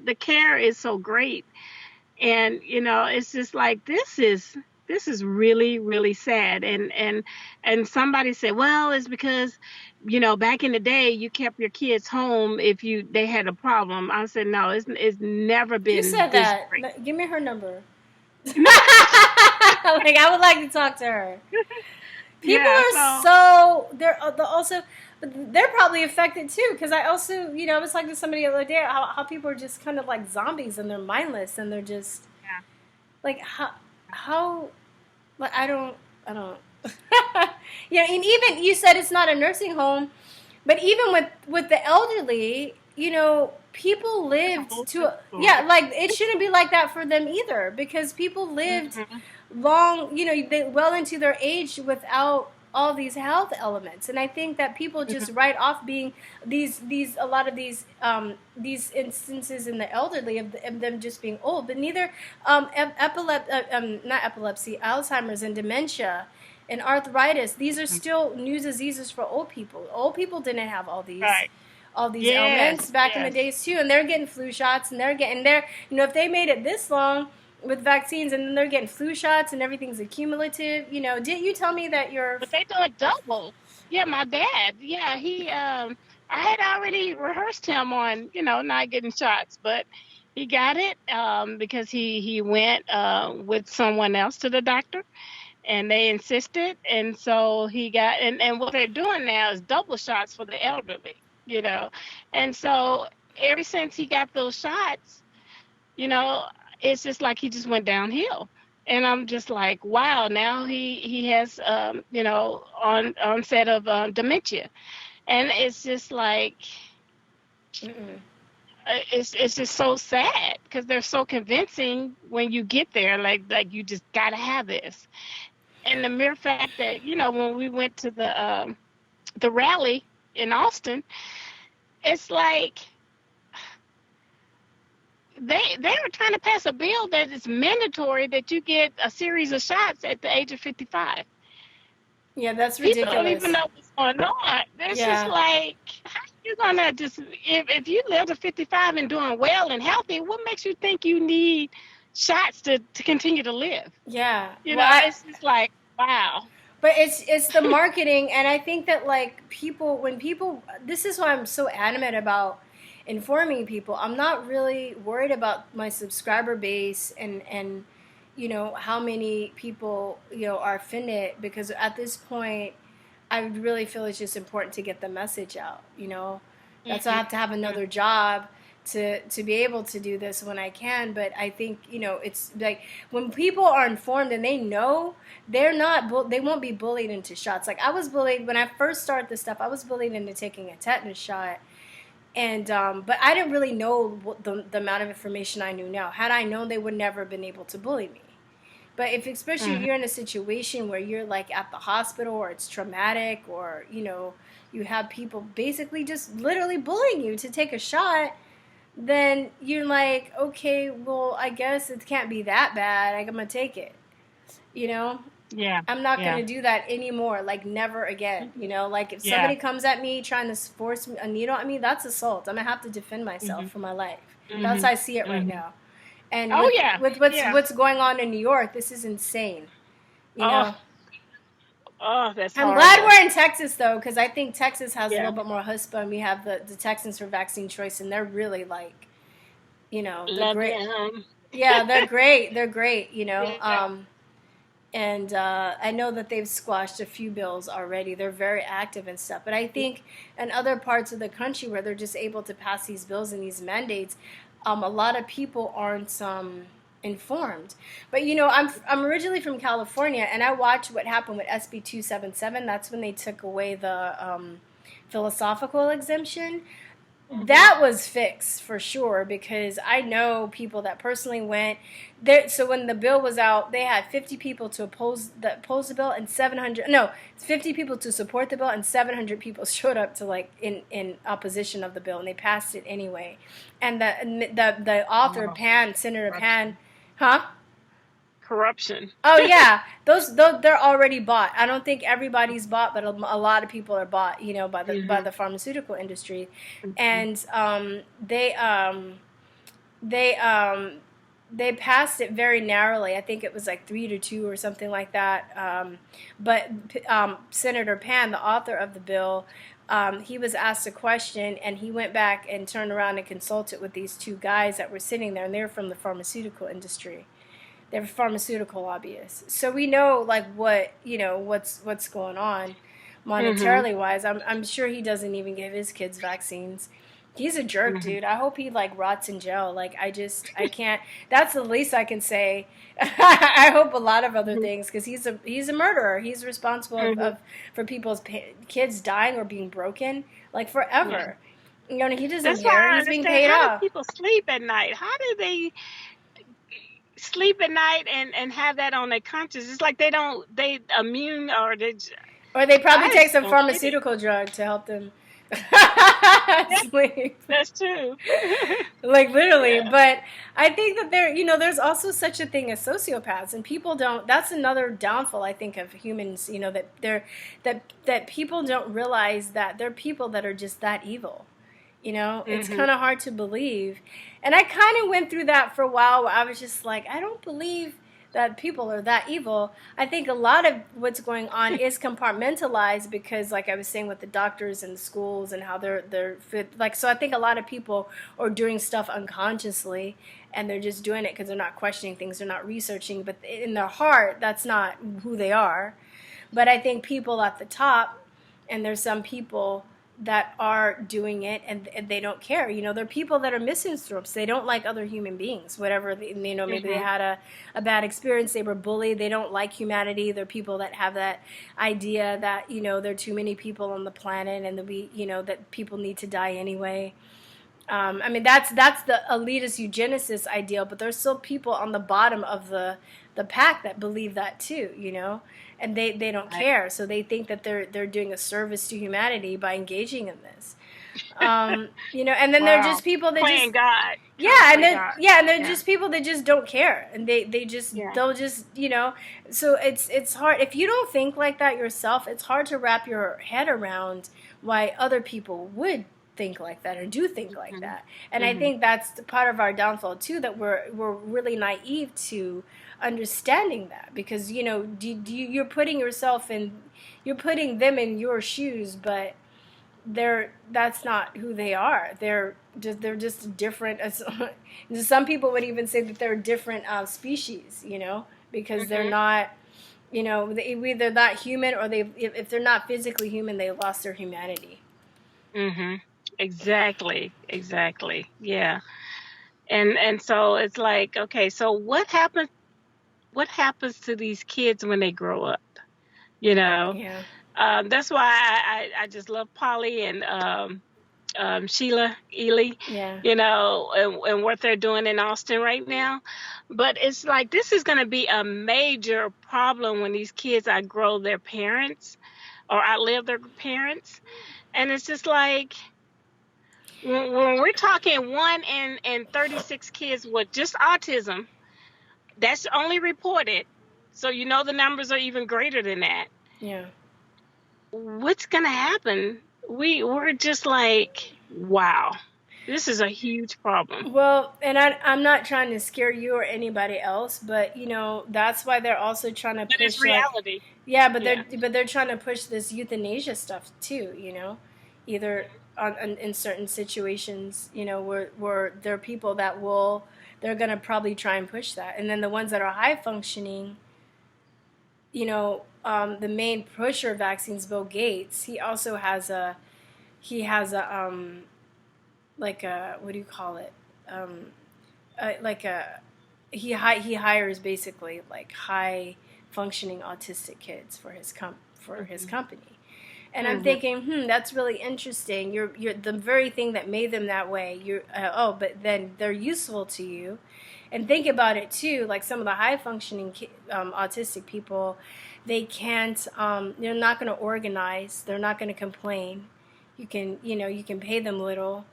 the care is so great. And it's just like, this this is really, really sad. And somebody said, well, it's because, back in the day you kept your kids home if they had a problem. I said, no, it's never Who been said this that? great. Give me her number. No. Like, I would like to talk to her. People Yeah, are they're also, but they're probably affected too. Because I also, I was talking to somebody the other day how people are just kind of like zombies and they're mindless and they're just yeah. like how like I don't. And even you said it's not a nursing home, but even with the elderly, people lived to like it shouldn't be like that for them either, because people lived long, they well into their age without all these health elements. And I think that people just write off being these a lot of these instances in the elderly of them just being old, but neither not epilepsy, Alzheimer's and dementia and arthritis, these are still new diseases for old people. Old people didn't have all these ailments back in the days too, and they're getting flu shots, and they're if they made it this long with vaccines, and then they're getting flu shots, and everything's accumulative. Didn't you tell me that But they do it double. Yeah, my dad. Yeah, I had already rehearsed him on, not getting shots, but he got it because he went with someone else to the doctor, and they insisted, and so he got, and what they're doing now is double shots for the elderly, and so ever since he got those shots, it's just like he just went downhill. And I'm just like, wow, now he has onset of dementia. And it's just like it's just so sad because they're so convincing when you get there, like you just gotta have this. And the mere fact that, when we went to the rally in Austin, it's like they were trying to pass a bill that it's mandatory that you get a series of shots at the age of 55. Yeah, that's ridiculous. People don't even know what's going on. It's just like, how are you gonna just if you live to 55 and doing well and healthy, what makes you think you need shots to continue to live? Yeah, it's just like, wow. But it's the marketing, and I think that like this is why I'm so adamant about informing people. I'm not really worried about my subscriber base and how many people are offended, because at this point I really feel it's just important to get the message out. That's why I have to have another job to be able to do this when I can. But I think it's like when people are informed and they know, they won't be bullied into shots. Like I was bullied when I first started this stuff. I was bullied into taking a tetanus shot. And but I didn't really know the amount of information I knew now. Had I known, they would never have been able to bully me. But especially if you're in a situation where you're like at the hospital, or it's traumatic, or you have people basically just literally bullying you to take a shot, then you're like, okay, well, I guess it can't be that bad. I'm gonna take it. Yeah. I'm not going to do that anymore, like never again. Like if somebody comes at me trying to force a needle at me, that's assault. I'm going to have to defend myself for my life. That's how I see it right now. And with what's going on in New York, this is insane. That's I'm glad we're in Texas, though, because I think Texas has a little bit more chutzpah, and we have the Texans for Vaccine Choice, and they're really like, they're great. Yeah, they're great. They're great, And I know that they've squashed a few bills already. They're very active and stuff. But I think in other parts of the country where they're just able to pass these bills and these mandates, a lot of people aren't informed. But I'm originally from California, and I watched what happened with SB 277. That's when they took away the philosophical exemption. That was fixed for sure, because I know people that personally went there. So when the bill was out, they had 50 people to oppose the bill, and 50 people to support the bill, and 700 people showed up to like in opposition of the bill, and they passed it anyway. And the author Senator Pan, corruption. Oh yeah, those they're already bought. I don't think everybody's bought, but a lot of people are bought, by the pharmaceutical industry, and they passed it very narrowly. I think it was like 3-2 or something like that. But Senator Pan, the author of the bill, he was asked a question, and he went back and turned around and consulted with these two guys that were sitting there, and they were from the pharmaceutical industry. They're pharmaceutical lobbyists. So we know like what's going on monetarily wise. I'm sure he doesn't even give his kids vaccines. He's a jerk, dude. I hope he like rots in jail. Like I can't. That's the least I can say. I hope a lot of other things, because he's a murderer. He's responsible for people's kids dying or being broken like forever. You know, he doesn't care. He's being paid off. How do people sleep at night? How do they sleep at night and have that on their conscience? It's like they immune, or they probably take some pharmaceutical drug to help them sleep. That's true. Like literally. Yeah. But I think that there's also such a thing as sociopaths, and people don't. That's another downfall, I think, of humans. You know, that people don't realize that there are people that are just that evil. You know, it's kind of hard to believe. And I kind of went through that for a while, where I was just like, I don't believe that people are that evil. I think a lot of what's going on is compartmentalized, because like I was saying with the doctors and the schools and how they're like, so I think a lot of people are doing stuff unconsciously, and they're just doing it because they're not questioning things, they're not researching, but in their heart, that's not who they are. But I think people at the top, and there's some people that are doing it, and they don't care. You know, there are people that are misanthropes. They don't like other human beings, whatever, you know, maybe they had a bad experience, they were bullied, they don't like humanity. There are people that have that idea that, you know, there are too many people on the planet, and that people need to die anyway. I mean, that's the elitist eugenicist ideal, but there's still people on the bottom of the pack that believe that too, you know, and they don't care, so they think that they're doing a service to humanity by engaging in this, you know. And then they're just people that playing God. And they're just people that just don't care, and they'll just, you know. So it's hard if you don't think like that yourself. It's hard to wrap your head around why other people would think like that or do think like that. And I think that's part of our downfall too, that we're really naive to understanding that, because, you know, you're putting them in your shoes, but that's not who they are. They're just different. Some people would even say that they're different species, you know, because they're not, you know, either not human, or if they're not physically human, they lost their humanity. Exactly. Yeah. And so it's like, okay, so what happens to these kids when they grow up? You know? Yeah. That's why I just love Polly and Sheila Ely, you know, and what they're doing in Austin right now. But it's like, this is going to be a major problem when these kids outgrow their parents or outlive their parents. And it's just like, when we're talking 1 in 36 kids with just autism, that's only reported. So, you know, the numbers are even greater than that. Yeah. What's going to happen? We're just like, wow, this is a huge problem. Well, and I'm not trying to scare you or anybody else, but, you know, that's why they're also trying to push. But it's reality. But they're trying to push this euthanasia stuff too, you know, either in certain situations, you know, where there are people that they're going to probably try and push that. And then the ones that are high functioning, you know, the main pusher of vaccines, Bill Gates, he also has like a, what do you call it? He hires basically like high functioning autistic kids for his company. And I'm thinking, that's really interesting. You're the very thing that made them that way. But then they're useful to you. And think about it too. Like some of the high functioning autistic people, they can't. They're not going to organize. They're not going to complain. You can pay them little,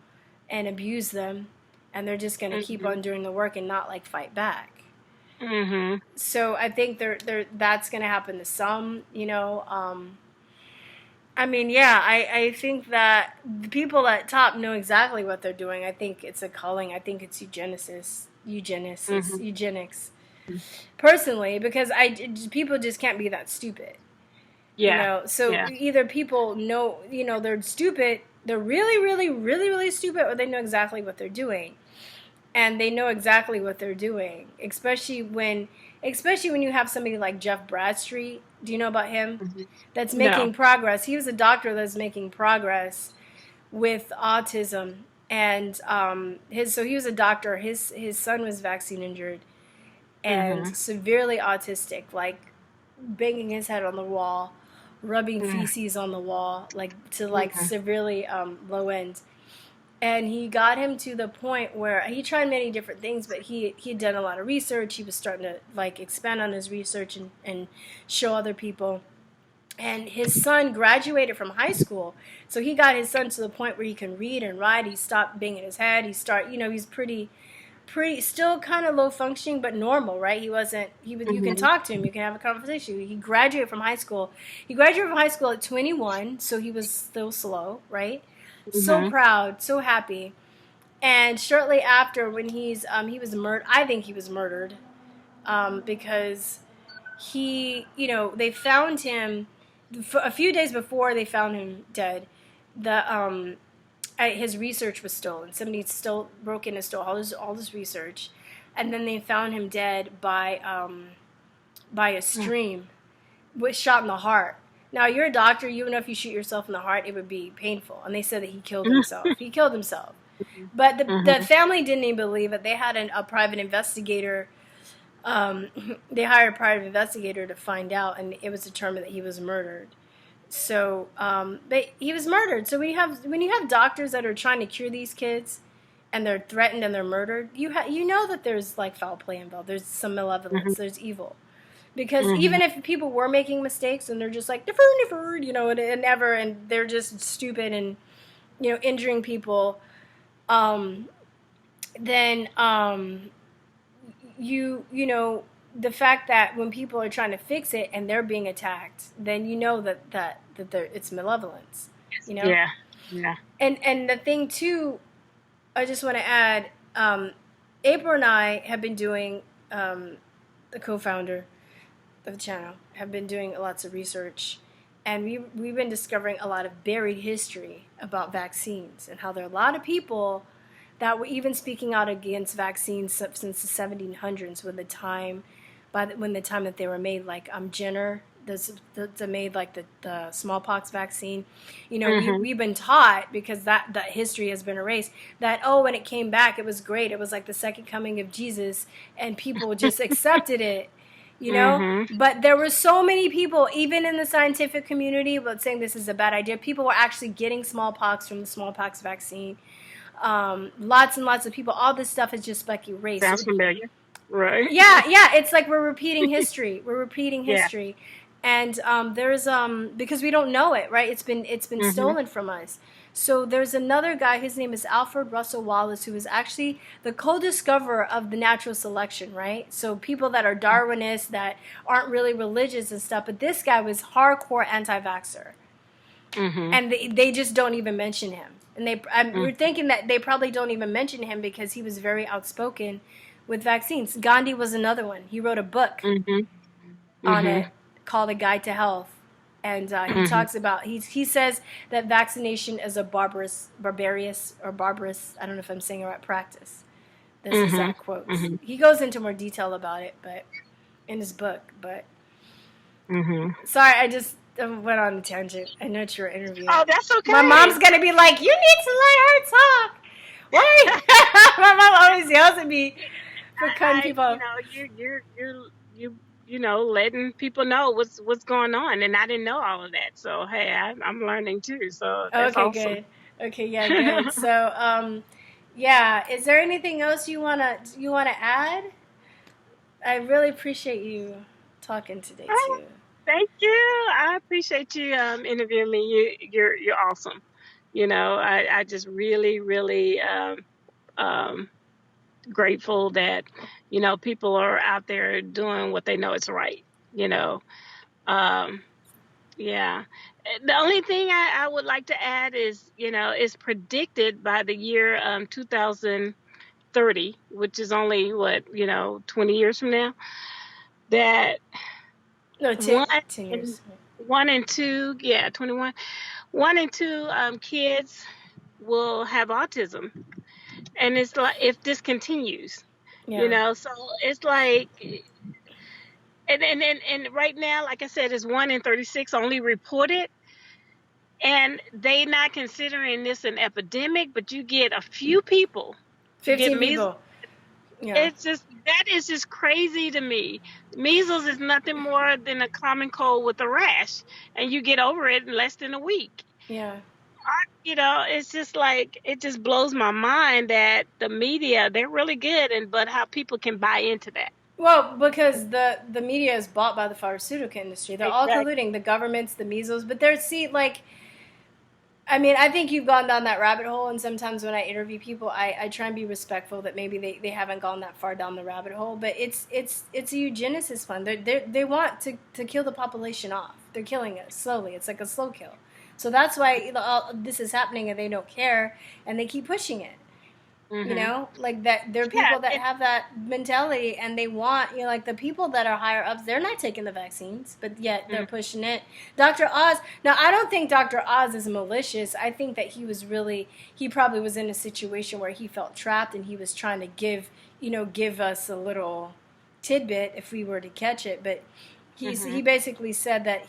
and abuse them, and they're just going to keep on doing the work and not like fight back. So I think that's going to happen to some. You know. I mean, yeah, I think that the people at top know exactly what they're doing. I think it's a calling. I think it's eugenicists. Mm-hmm. eugenics, personally, because people just can't be that stupid. Yeah. So Yeah. either people know, they're stupid, they're really, really, really, really stupid, or they know exactly what they're doing. And they know exactly what they're doing, especially when you have somebody like Jeff Bradstreet. Do you know about him? Mm-hmm. That's No. making progress. He was a doctor that's making progress with autism. And he was a doctor. His son was vaccine injured and Mm-hmm. severely autistic, like banging his head on the wall, rubbing feces on the wall, like to like Mm-hmm. severely low end. And he got him to the point where he tried many different things, but he had done a lot of research. He was starting to like expand on his research and show other people. And his son graduated from high school, so he got his son to the point where he can read and write. He stopped banging his head. He's pretty still kind of low functioning, but normal, right? He wasn't. You can Mm-hmm. talk to him. You can have a conversation. He graduated from high school. He graduated from high school at 21, so he was still slow, right? So Mm-hmm. proud, so happy. And shortly after, when he was murdered, I think he was murdered, because they found him a few days before they found him dead. His research was stolen. Somebody still broke in and stole all this research, and then they found him dead by a stream, with shot in the heart. Now you're a doctor. You know if you shoot yourself in the heart, it would be painful. And they said that he killed himself. He killed himself. But the Mm-hmm. family didn't even believe it. They had a private investigator. They hired a private investigator to find out, and it was determined that he was murdered. So, but he was murdered. So when you have doctors that are trying to cure these kids, and they're threatened and they're murdered, you know that there's like foul play involved. There's some malevolence. There's evil. Because Mm-hmm. even if people were making mistakes and they're just like deferred, and they're just stupid and injuring people, um, then the fact that when people are trying to fix it and they're being attacked, then you know that it's malevolence, Yeah. Yeah. and the thing too, I just want to add, April and I have been doing, the co-founder of the channel, have been doing lots of research, and we've been discovering a lot of buried history about vaccines and how there are a lot of people that were even speaking out against vaccines since the 1700s, when the time that they were made, like Jenner, that made like the smallpox vaccine. Mm-hmm. We've been taught, because that history has been erased, that when it came back, it was great. It was like the second coming of Jesus, and people just accepted it. Mm-hmm. But there were so many people, even in the scientific community, about saying this is a bad idea. People were actually getting smallpox from the smallpox vaccine. Lots and lots of people. All this stuff is just like erased. Sounds familiar. Right. Yeah. It's like we're repeating history. Yeah. And there's because we don't know it, right? It's been Mm-hmm. stolen from us. So there's another guy. His name is Alfred Russel Wallace, who is actually the co-discoverer of the natural selection, right? So people that are Darwinists, that aren't really religious and stuff, but this guy was hardcore anti-vaxxer, Mm-hmm. and they just don't even mention him. And we're thinking that they probably don't even mention him because he was very outspoken with vaccines. Gandhi was another one. He wrote a book Mm-hmm. on Mm-hmm. it called A Guide to Health. And he Mm-hmm. talks about, he says that vaccination is a barbarous, I don't know if I'm saying it right, practice. This is Mm-hmm. exact quotes. Mm-hmm. He goes into more detail about it, but in his book. But Mm-hmm. sorry, I just went on a tangent. I know it's your interview. Oh, that's okay. My mom's gonna be like, "You need to let her talk." Why? My mom always yells at me for cutting people. You're letting people know what's going on, and I didn't know all of that. So hey, I'm learning too. So that's Okay, awesome. good. Okay, yeah, good. So, yeah. Is there anything else you wanna add? I really appreciate you talking today Oh, too. thank you. I appreciate you interviewing me. You're awesome. I just really really um grateful that people are out there doing what they know is right. You know. Um, Yeah. The only thing I would like to add is, it's predicted by the year 2030 30, which is only what, 20 years from now, that No, one 10 and years. 1 and 2, yeah, 21, 1 and 2 kids will have autism. And it's like, if this continues, Yeah. so it's like, and right now, like I said, it's 1 in 36 only reported. And they not considering this an epidemic, but you get a few people get 15 measles. people. Yeah. It's just, that is just crazy to me. Measles is nothing more than a common cold with a rash, and you get over it in less than a week. Yeah. It's just like, it just blows my mind that the media, they're really good, but how people can buy into that. Well, because the media is bought by the pharmaceutical industry. They're all Exactly. colluding, the governments, the measles, but I mean, I think you've gone down that rabbit hole, and sometimes when I interview people, I try and be respectful that maybe they haven't gone that far down the rabbit hole. But it's a eugenicist fund. They want to kill the population off. They're killing us slowly. It's like a slow kill. So that's why all this is happening, and they don't care, and they keep pushing it. Like that, there are Yeah. people that have that mentality, and they want, like the people that are higher ups, they're not taking the vaccines, but yet they're pushing it. Dr. Oz, now I don't think Dr. Oz is malicious. I think that he probably was in a situation where he felt trapped, and he was trying to give us a little tidbit if we were to catch it. But he basically said that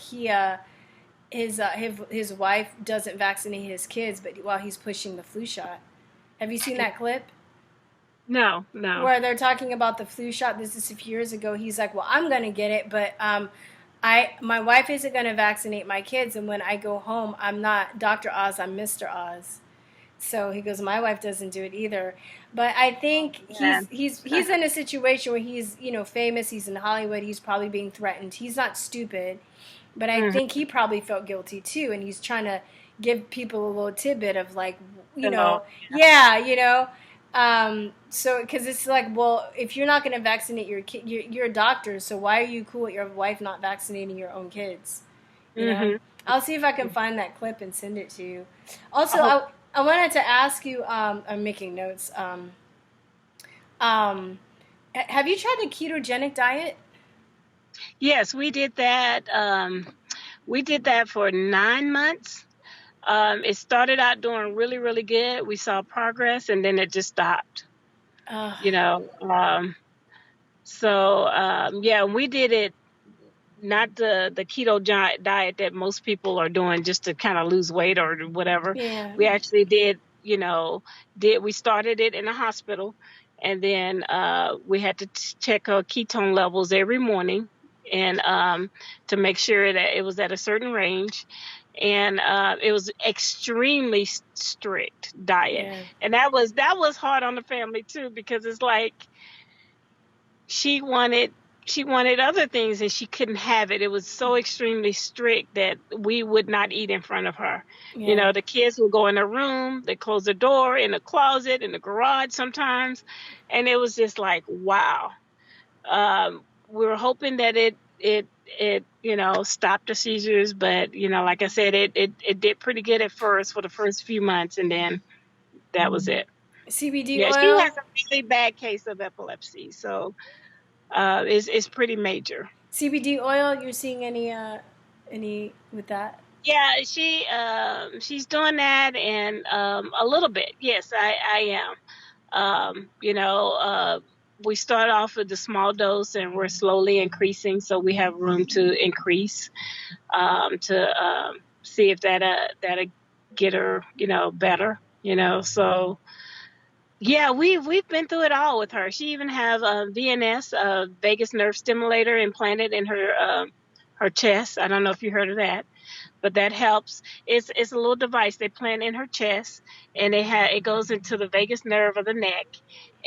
his wife doesn't vaccinate his kids, but while he's pushing the flu shot. Have you seen that clip? No. Where they're talking about the flu shot. This is a few years ago. He's like, well, I'm going to get it, but my wife isn't going to vaccinate my kids, and when I go home, I'm not Dr. Oz, I'm Mr. Oz. So he goes, my wife doesn't do it either. But I think he's in a situation where he's, famous. He's in Hollywood. He's probably being threatened. He's not stupid, but I think he probably felt guilty too, and he's trying to give people a little tidbit of like, so because it's like, well, if you're not going to vaccinate your kid, you're a doctor, so why are you cool with your wife not vaccinating your own kids? I'll see if I can find that clip and send it to you. Also, I wanted to ask you, I'm making notes. Have you tried the ketogenic diet? Yes, we did that. We did that for 9 months. It started out doing really, really good. We saw progress, and then it just stopped. We did it, not the keto diet that most people are doing just to kind of lose weight or whatever. Yeah. We actually we started it in a hospital, and then we had to check our ketone levels every morning, and to make sure that it was at a certain range. And it was extremely strict diet. Yeah. And that was hard on the family too, because it's like she wanted other things and she couldn't have it. It was so extremely strict that we would not eat in front of her. Yeah. The kids would go in the room, they close the door, in the closet, in the garage sometimes, and it was just like, wow. We were hoping that it stopped the seizures, but like I said, it did pretty good at first for the first few months, and then that was it. CBD oil. oil. She has a really bad case of epilepsy, so it's pretty major. CBD oil. You're seeing any with that? Yeah, she's doing that, and a little bit. Yes, I am. We start off with the small dose, and we're slowly increasing, so we have room to increase to see if that'll get her, better. So yeah, we've been through it all with her. She even have VNS, vagus nerve stimulator, implanted in her chest. I don't know if you heard of that, but that helps. It's a little device they plant in her chest, and it goes into the vagus nerve of the neck.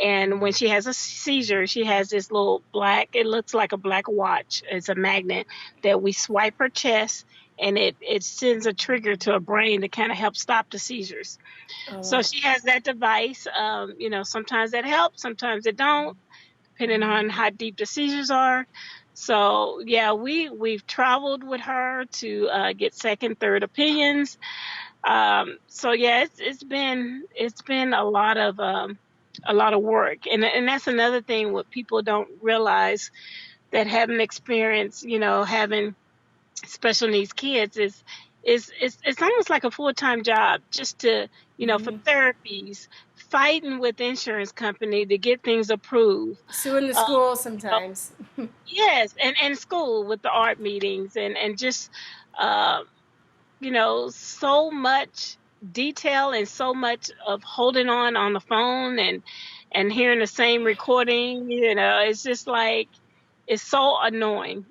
And when she has a seizure, she has this little black, it looks like a black watch. It's a magnet that we swipe her chest, and it sends a trigger to her brain to kind of help stop the seizures. So she has that device. Sometimes that helps, sometimes it don't, depending on how deep the seizures are. So yeah, we've traveled with her to get second, third opinions. So yeah, it's been a lot of work. And that's another thing what people don't realize that haven't experienced, having special needs kids it's almost like a full-time job just to, for Hmm. therapies, fighting with insurance company to get things approved. Suing the Uh, school so, sometimes. yes, and school with the art meetings and just uh, so much detail and so much of holding on the phone and hearing the same recording, it's just like it's so annoying,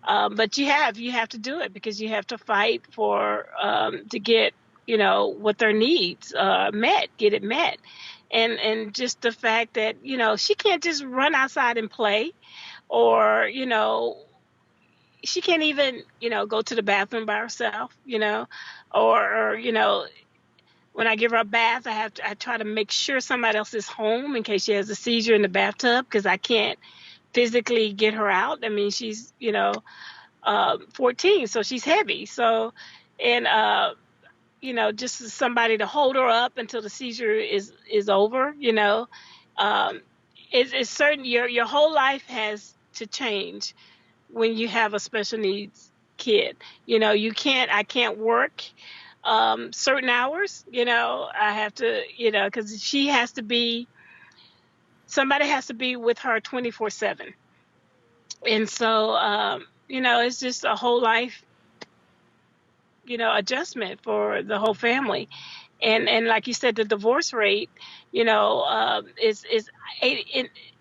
but you have to do it because you have to fight for to get what their needs get it met. And just the fact that she can't just run outside and play, or she can't even, go to the bathroom by herself, or when I give her a bath, I try to make sure somebody else is home in case she has a seizure in the bathtub, because I can't physically get her out. I mean, she's 14, so she's heavy. So, and just somebody to hold her up until the seizure is over. Um, it's certain your whole life has to change when you have a special needs kid. I can't work certain hours. I have to, because somebody has to be with her 24/7. And so, it's just a whole life, adjustment for the whole family. And like you said, the divorce rate, is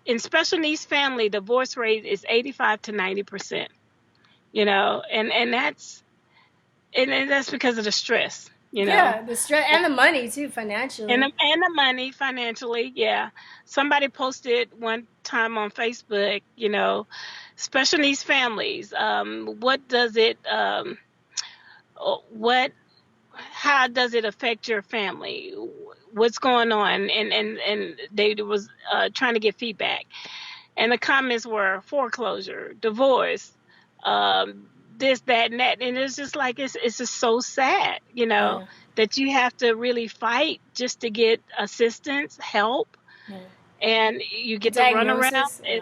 in special needs family, divorce rate is 85 to 90%. And that's because of the stress. Yeah, the stress and the money too, And financially. the money financially, yeah. Somebody posted one time on Facebook, special needs families. What does it? What? How does it affect your family? What's going on? And they was trying to get feedback, and the comments were foreclosure, divorce, this, that, and that, and it's just like it's just so sad, Yeah, that you have to really fight just to get assistance, help, yeah. and you A get to run around. diagnosis.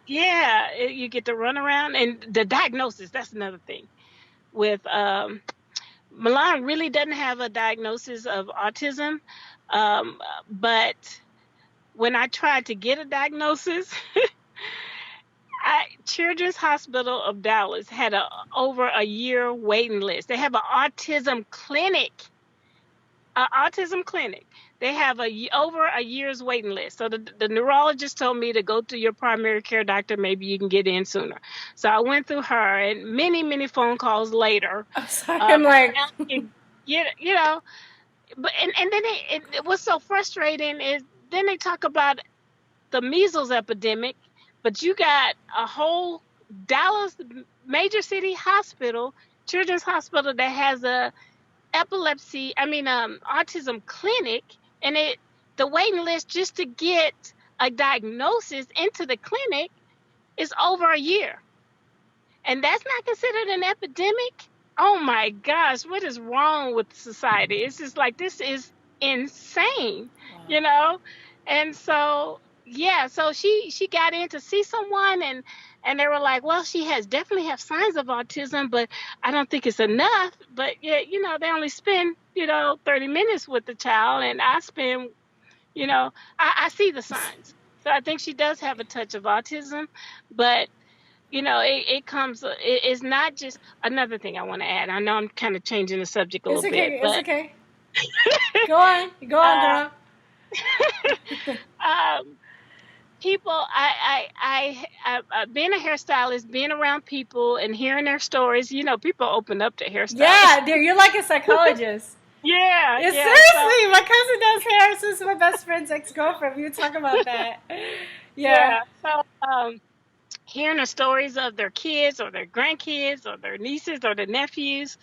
Yeah. You get to run around, and the diagnosis. That's another thing with Milan really doesn't have a diagnosis of autism, um, but when I tried to get a diagnosis, Children's Hospital of Dallas had over a year waiting list. They have an autism clinic. They have over a year's waiting list. So the neurologist told me to go to your primary care doctor. Maybe you can get in sooner. So I went through her, and many, many phone calls later, I'm sorry. I'm I like, finally, you know, but and then it was so frustrating is then they talk about the measles epidemic, but you got a whole Dallas major city hospital, children's hospital, that has a autism clinic, and the waiting list just to get a diagnosis into the clinic is over a year. And that's not considered an epidemic. Oh my gosh, what is wrong with society? It's just like this is insane, wow. you know? And so yeah, so she got in to see someone, and they were like, well, she has definitely have signs of autism, but I don't think it's enough. But yeah, they only spend, 30 minutes with the child, and I spend, I see the signs. So I think she does have a touch of autism, but it comes, it's not just another thing I want to add. I know I'm kind of changing the subject a It's little bit, okay. It's but okay. Go on. Go on, uh, girl. um, people, being a hairstylist, being around people and hearing their stories, people open up to hairstylists. Yeah, dude, you're like a psychologist. Yeah, Yeah, yeah. So, seriously, my cousin does hair. So this is my best friend's ex-girlfriend. We would talk about that. Yeah. yeah. So, hearing the stories of their kids or their grandkids or their nieces or their nephews,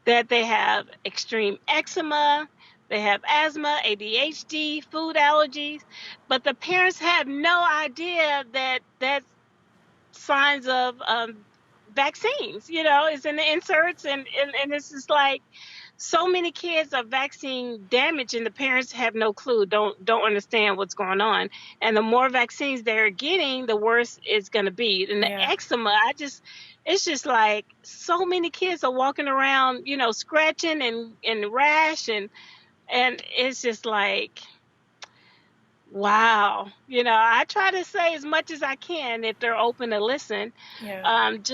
that they have extreme eczema, they have asthma, ADHD, food allergies, but the parents have no idea that that's signs of vaccines. It's in the inserts, and it's just like, so many kids are vaccine damaged and the parents have no clue, don't understand what's going on. And the more vaccines they're getting, the worse it's going to be. And the Yeah. eczema, it's just like so many kids are walking around, scratching and rash, and it's just like, wow. I try to say as much as I can if they're open to listen. Yeah. It's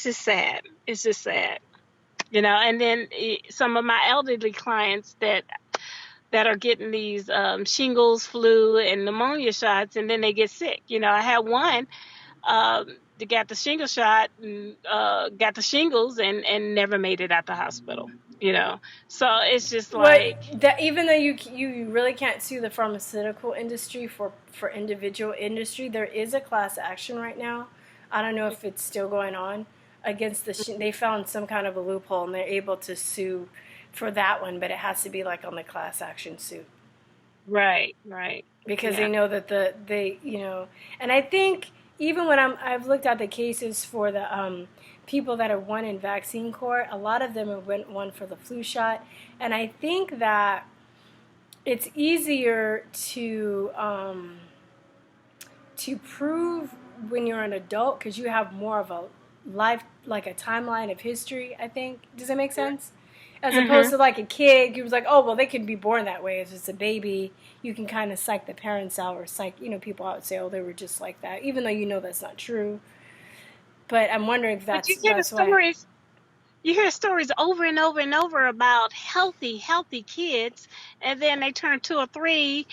just sad. It's just sad. And then some of my elderly clients that are getting these shingles, flu, and pneumonia shots, and then they get sick. I had one that got the shingle shot and got the shingles and never made it out the hospital. So it's just like that. Even though you really can't sue the pharmaceutical industry for individual industry, there is a class action right now. I don't know if it's still going on against they found some kind of a loophole and they're able to sue for that one, but it has to be like on the class action suit. Right. Because they know that and I think even when I've looked at the cases for the people that have won in vaccine court, a lot of them have won for the flu shot, and I think that it's easier to prove when you're an adult because you have more of a life, like a timeline of history, I think. Does that make sense? As opposed to like a kid who was like, oh, well, they can be born that way. If it's a baby, you can kind of psych the parents out or psych, people out and say, oh, they were just like that, even though that's not true. But I'm wondering if that's, but you hear stories over and over and over about healthy kids, and then they turn 2 or 3,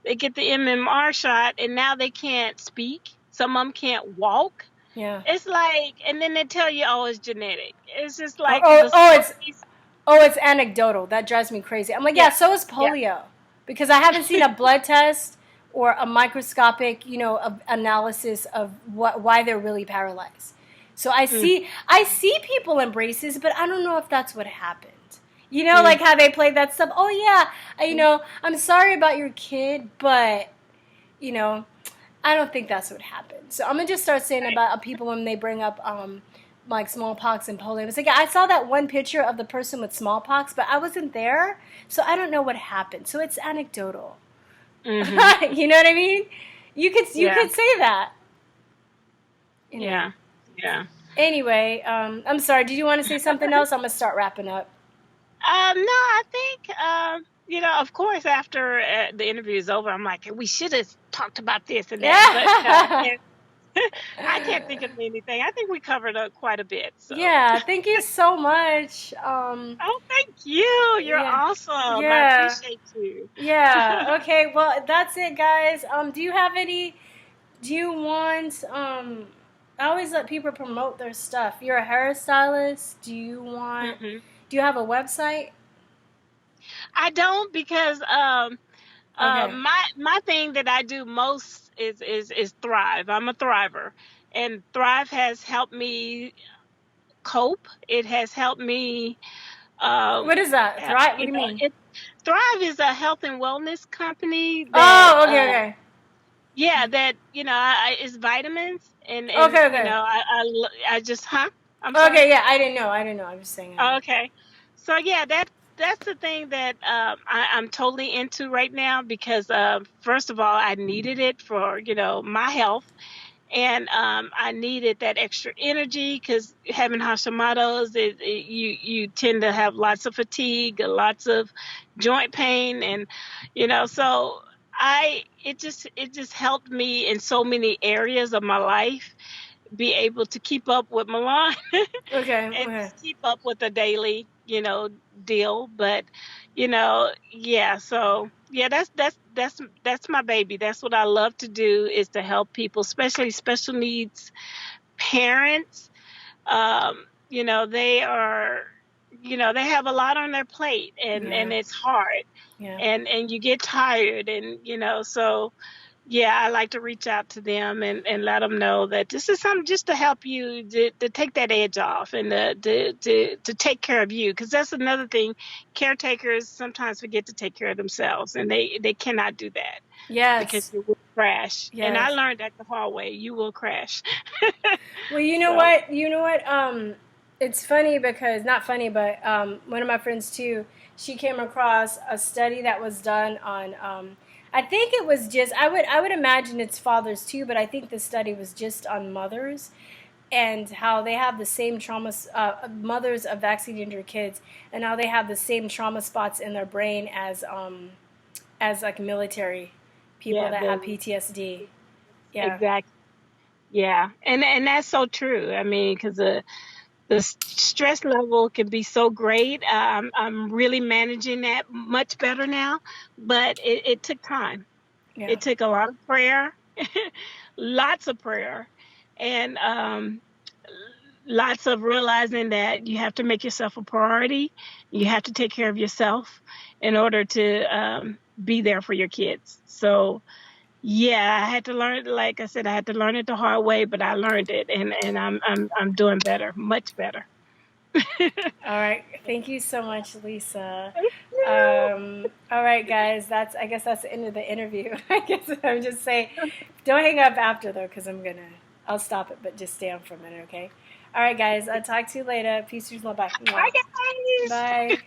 they get the MMR shot, and now they can't speak. Some of them can't walk. Yeah. It's like, and then they tell you, oh, it's genetic. It's just like, it's anecdotal. That drives me crazy. I'm like, yeah, so is polio. Yeah. Because I haven't seen a blood test or a microscopic, analysis of why they're really paralyzed. So I see people in braces, but I don't know if that's what happened. Like how they played that stuff. Oh yeah, I'm sorry about your kid, but I don't think that's what happened. So I'm gonna just start saying about people when they bring up like smallpox and polio. It's like, I saw that one picture of the person with smallpox, but I wasn't there, so I don't know what happened. So it's anecdotal. Mm-hmm. You know what I mean? You could say that. Yeah. Anyway, I'm sorry. Did you want to say something else? I'm gonna start wrapping up. No, I think of course, after the interview is over, I'm like, we should have talked about this and that. But I can't think of anything. I think we covered quite a bit. So. Yeah, thank you so much. Oh, thank you. You're awesome. Yeah. I appreciate you. Yeah. Okay. Well, that's it, guys. Do you want? I always let people promote their stuff. You're a hairstylist. Do you want? Mm-hmm. Do you have a website? I don't, because my thing that I do most is Thrive. I'm a Thriver, and Thrive has helped me cope. It has helped me. What is that? Thrive? What do you mean? Thrive is a health and wellness company. Okay. Yeah, that it's vitamins and okay. I just I'm sorry. Okay, yeah, I didn't know. I'm just saying. Okay, so yeah, that's the thing that I'm totally into right now, because first of all, I needed it for my health, and I needed that extra energy, because having Hashimoto's, you tend to have lots of fatigue, lots of joint pain, and so it just helped me in so many areas of my life be able to keep up with Milan. And keep up with the daily deal. But so that's my baby. That's what I love to do, is to help people, especially special needs parents. They are they have a lot on their plate, and it's hard. Yeah. And you get tired, and so I like to reach out to them and let them know that this is something just to help you to take that edge off, and to take care of you, because that's another thing. Caretakers sometimes forget to take care of themselves, and they cannot do that. Yes. Because you will crash. Yes. And I learned that the hard way. You will crash. Well, you know what? it's funny because, not funny, but one of my friends too, she came across a study that was done on, I think it was just, I would imagine it's fathers too, but I think the study was just on mothers and how they have the same trauma, mothers of vaccinated kids, and how they have the same trauma spots in their brain as like military people Yeah, that have PTSD. Yeah. exactly. Yeah, and that's so true. I mean, because the stress level can be so great. I'm really managing that much better now, but it took time. Yeah. It took a lot of prayer, lots of prayer, and lots of realizing that you have to make yourself a priority. You have to take care of yourself in order to be there for your kids. So yeah, I had to learn. Like I said, I had to learn it the hard way, but I learned it, and I'm doing better, much better. All right. Thank you so much, Lisa. Thank you. All right, guys. I guess that's the end of the interview. I guess I'm just saying, don't hang up after though, because I'll stop it, but just stay on for a minute, okay? All right, guys. I'll talk to you later. Peace, peace, love, bye. Bye, guys. Bye.